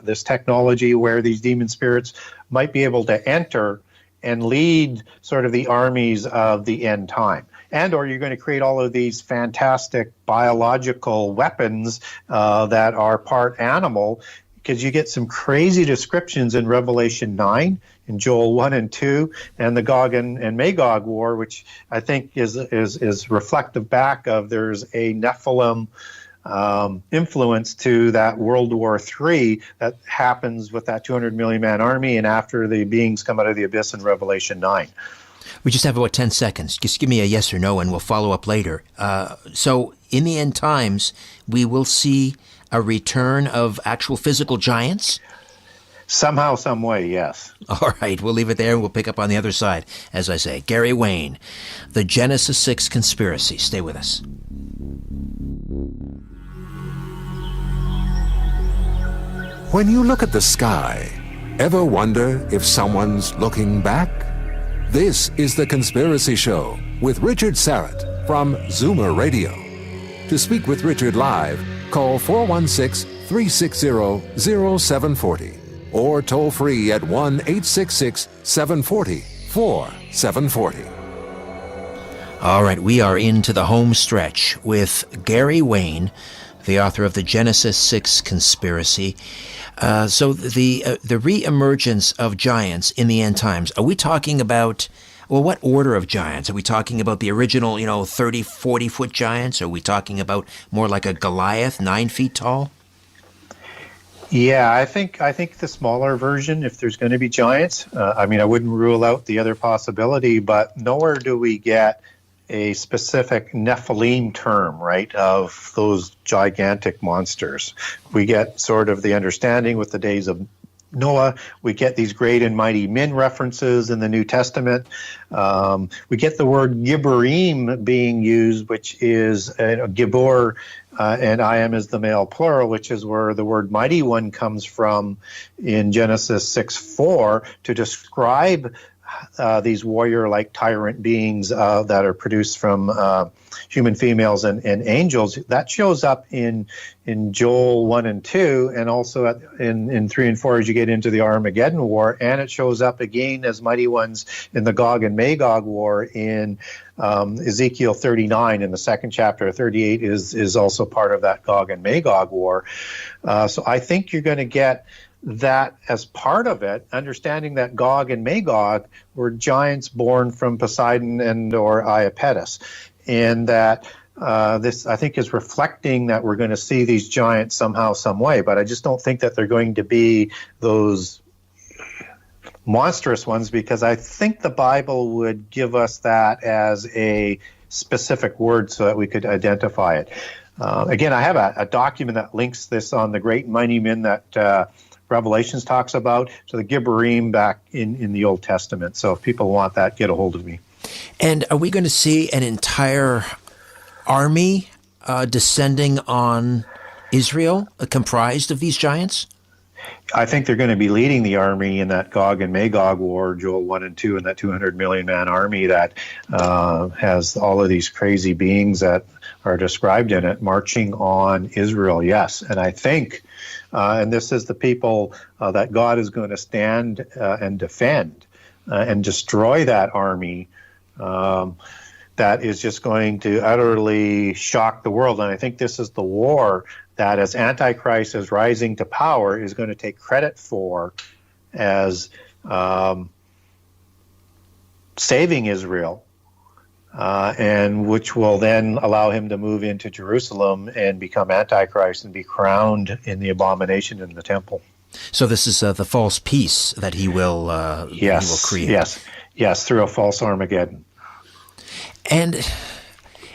S3: this technology, where these demon spirits might be able to enter and lead sort of the armies of the end time. And or you're going to create all of these fantastic biological weapons that are part animal, because you get some crazy descriptions in Revelation 9, in Joel 1 and 2, and the Gog and Magog war, which I think is reflective back of there's a Nephilim influence to that World War III that happens with that 200 million man army, and after the beings come out of the abyss in Revelation 9.
S2: We just have about 10 seconds. Just give me a yes or no, and we'll follow up later. So in the end times, we will see a return of actual physical giants?
S3: Somehow, some way, yes.
S2: All right, we'll leave it there, and we'll pick up on the other side. As I say, Gary Wayne, the Genesis 6 Conspiracy. Stay with us.
S4: When you look at the sky, ever wonder if someone's looking back? This is The Conspiracy Show with Richard Sarrett from Zoomer Radio. To speak with Richard live, call 416-360-0740 or toll free at 1-866-740-4740.
S2: All right, we are into the home stretch with Gary Wayne, the author of the Genesis 6 Conspiracy. So the re-emergence of giants in the end times, are we talking about, well, what order of giants? Are we talking about the original, 30, 40-foot giants? Are we talking about more like a Goliath, 9 feet tall?
S3: Yeah, I think the smaller version, if there's going to be giants. I wouldn't rule out the other possibility, but nowhere do we get a specific Nephilim term, right, of those gigantic monsters. We get sort of the understanding with the days of Noah. We get these great and mighty men references in the New Testament. We get the word Gibborim being used, which is Gibbor, and I am is the male plural, which is where the word mighty one comes from in Genesis 6:4 to describe these warrior-like tyrant beings that are produced from human females and angels. That shows up in Joel 1 and 2, and also in 3 and 4 as you get into the Armageddon War, and it shows up again as mighty ones in the Gog and Magog War in Ezekiel 39 in the second chapter. 38 is also part of that Gog and Magog War. So I think you're going to get that as part of it, understanding that Gog and Magog were giants born from Poseidon and or Iapetus, and that this, I think, is reflecting that we're going to see these giants somehow, some way, but I just don't think that they're going to be those monstrous ones, because I think the Bible would give us that as a specific word so that we could identify it. Again, I have a document that links this on the great mighty men that Revelations talks about, so the Gibborim back in the Old Testament. So if people want that, get a hold of me.
S2: And are we going to see an entire army descending on Israel, comprised of these giants?
S3: I think they're going to be leading the army in that Gog and Magog war, Joel 1 and 2, and that 200 million man army that has all of these crazy beings that are described in it marching on Israel, yes. And I think, and this is the people that God is going to stand and defend and destroy that army that is just going to utterly shock the world. And I think this is the war that, as Antichrist is rising to power, is going to take credit for as saving Israel, and which will then allow him to move into Jerusalem and become Antichrist and be crowned in the abomination in the temple.
S2: So this is the false peace that he will create.
S3: Yes, through a false Armageddon.
S2: And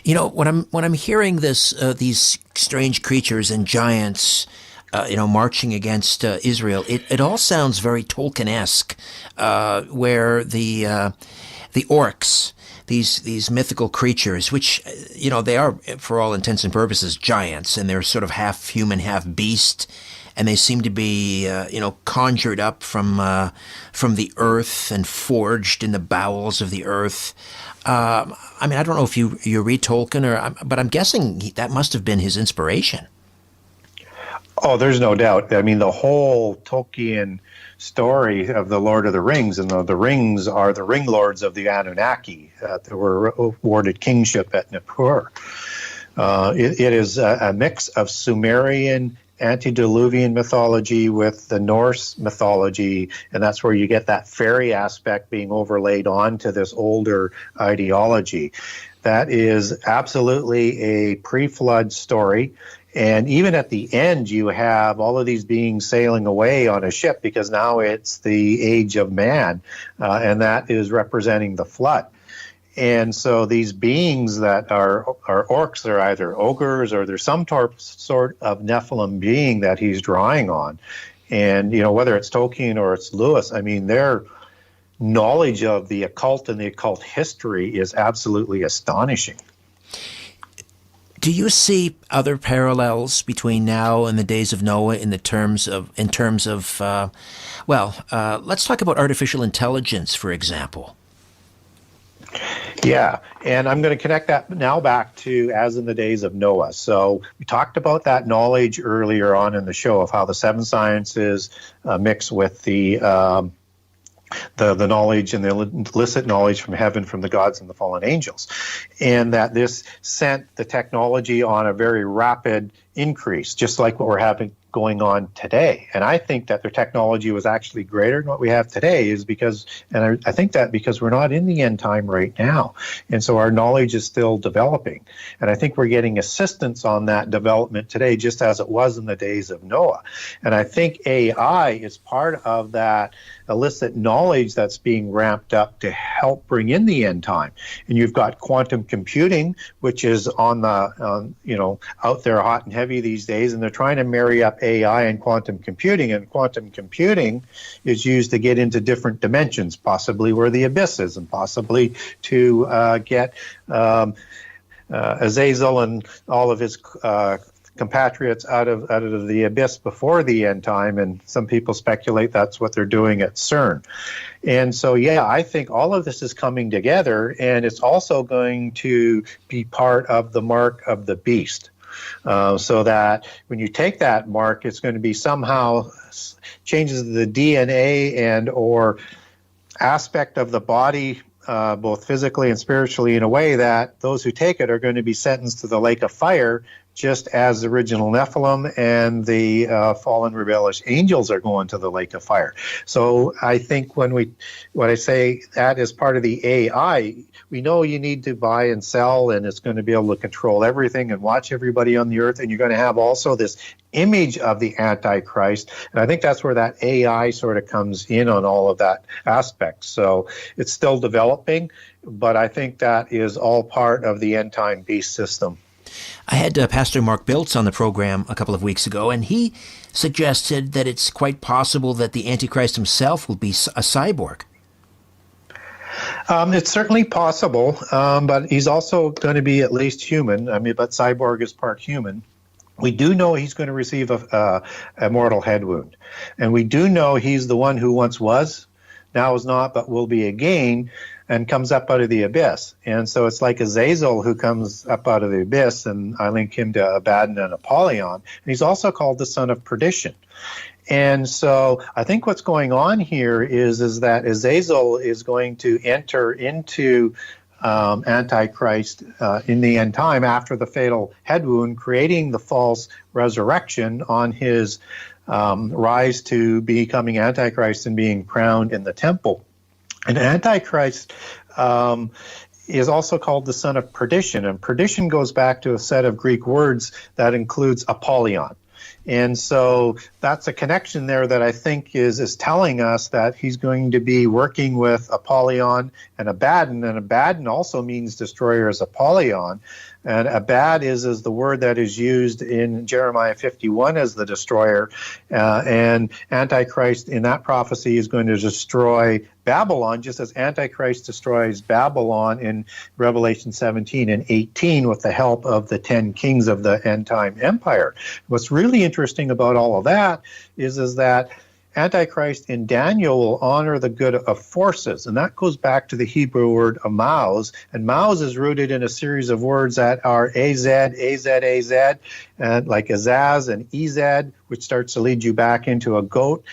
S2: you know, when I'm hearing this, these strange creatures and giants, marching against Israel, it all sounds very Tolkien-esque, where the orcs, these mythical creatures, which they are, for all intents and purposes, giants, and they're sort of half human, half beast, and they seem to be conjured up from the earth and forged in the bowels of the earth. I mean, I don't know if you read Tolkien, but I'm guessing that must have been his inspiration.
S3: Oh, there's no doubt. I mean, the whole Tolkien story of the Lord of the Rings, and the rings are the ring lords of the Anunnaki that were awarded kingship at Nippur. It is a mix of Sumerian antediluvian mythology with the Norse mythology, and that's where you get that fairy aspect being overlaid onto this older ideology. That is absolutely a pre-flood story. And even at the end, you have all of these beings sailing away on a ship, because now it's the age of man, and that is representing the flood. And so these beings that are orcs, they're either ogres or there's some sort of Nephilim being that he's drawing on. And, whether it's Tolkien or it's Lewis, I mean, their knowledge of the occult and the occult history is absolutely astonishing.
S2: Do you see other parallels between now and the days of Noah in terms of let's talk about artificial intelligence, for example.
S3: Yeah, and I'm going to connect that now back to as in the days of Noah. So we talked about that knowledge earlier on in the show of how the seven sciences mix with the knowledge and the illicit knowledge from heaven, from the gods and the fallen angels, and that this sent the technology on a very rapid increase, just like what we're having going on today. And I think that their technology was actually greater than what we have today is because, and I think that because we're not in the end time right now. And so our knowledge is still developing. And I think we're getting assistance on that development today, just as it was in the days of Noah. And I think AI is part of that illicit knowledge that's being ramped up to help bring in the end time. And you've got quantum computing, which is on the, out there hot and heavy these days, and they're trying to marry up AI and quantum computing. And quantum computing is used to get into different dimensions, possibly where the abyss is, and possibly to get Azazel and all of his compatriots out of the abyss before the end time, and some people speculate that's what they're doing at CERN. And so, I think all of this is coming together, and it's also going to be part of the mark of the beast. So that when you take that mark, it's going to be somehow changes the DNA and or aspect of the body, both physically and spiritually, in a way that those who take it are going to be sentenced to the lake of fire, just as the original Nephilim and the fallen rebellious angels are going to the lake of fire. So I think when I say that is part of the AI, we know you need to buy and sell, and it's going to be able to control everything and watch everybody on the earth, and you're going to have also this image of the Antichrist, and I think that's where that AI sort of comes in on all of that aspect. So it's still developing, but I think that is all part of the end time beast system.
S2: I had Pastor Mark Biltz on the program a couple of weeks ago, and he suggested that it's quite possible that the Antichrist himself will be a cyborg.
S3: It's certainly possible, but he's also going to be at least human. I mean, but cyborg is part human. We do know he's going to receive a mortal head wound. And we do know he's the one who once was, now is not, but will be again, and comes up out of the abyss. And so it's like Azazel who comes up out of the abyss, and I link him to Abaddon and Apollyon. And he's also called the son of perdition. And so I think what's going on here is that Azazel is going to enter into Antichrist in the end time after the fatal head wound, creating the false resurrection on his rise to becoming Antichrist and being crowned in the temple. And Antichrist is also called the son of perdition, and perdition goes back to a set of Greek words that includes Apollyon. And so that's a connection there that I think is telling us that he's going to be working with Apollyon and Abaddon also means destroyer as Apollyon. And Abad is the word that is used in Jeremiah 51 as the destroyer. And Antichrist in that prophecy is going to destroy Babylon, just as Antichrist destroys Babylon in Revelation 17 and 18 with the help of the 10 kings of the end-time empire. What's really interesting about all of that is that Antichrist in Daniel will honor the good of forces, and that goes back to the Hebrew word amauz, and mauz is rooted in a series of words that are az, and like azaz and ezed, which starts to lead you back into a goat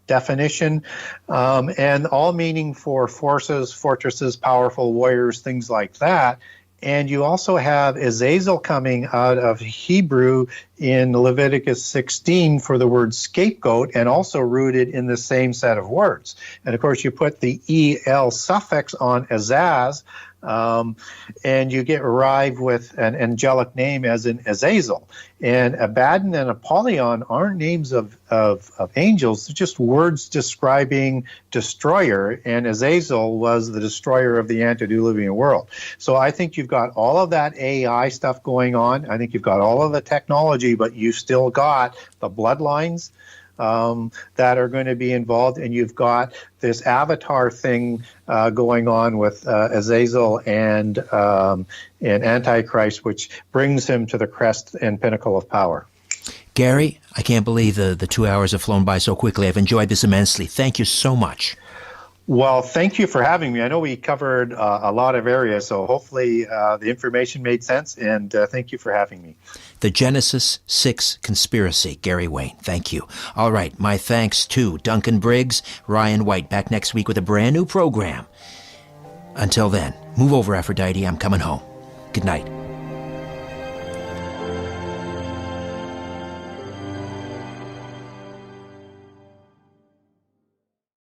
S3: definition, and all meaning for forces, fortresses, powerful warriors, things like that. And you also have Azazel coming out of Hebrew in Leviticus 16 for the word scapegoat, and also rooted in the same set of words. And of course, you put the el suffix on Azaz, and you arrive with an angelic name as in Azazel. And Abaddon and Apollyon aren't names of angels, they're just words describing destroyer, and Azazel was the destroyer of the antediluvian world. So I think you've got all of that AI stuff going on. I think you've got all of the technology, but you've still got the bloodlines that are going to be involved, and you've got this avatar thing going on with Azazel and Antichrist, which brings him to the crest and pinnacle of power.
S2: Gary, I can't believe the 2 hours have flown by so quickly. I've enjoyed this immensely. Thank you so much.
S3: Well, thank you for having me. I know we covered a lot of areas, so hopefully the information made sense, and thank you for having me.
S2: The Genesis 6 Conspiracy, Gary Wayne. Thank you. All right, my thanks to Duncan Briggs, Ryan White, back next week with a brand new program. Until then, move over, Aphrodite. I'm coming home. Good night.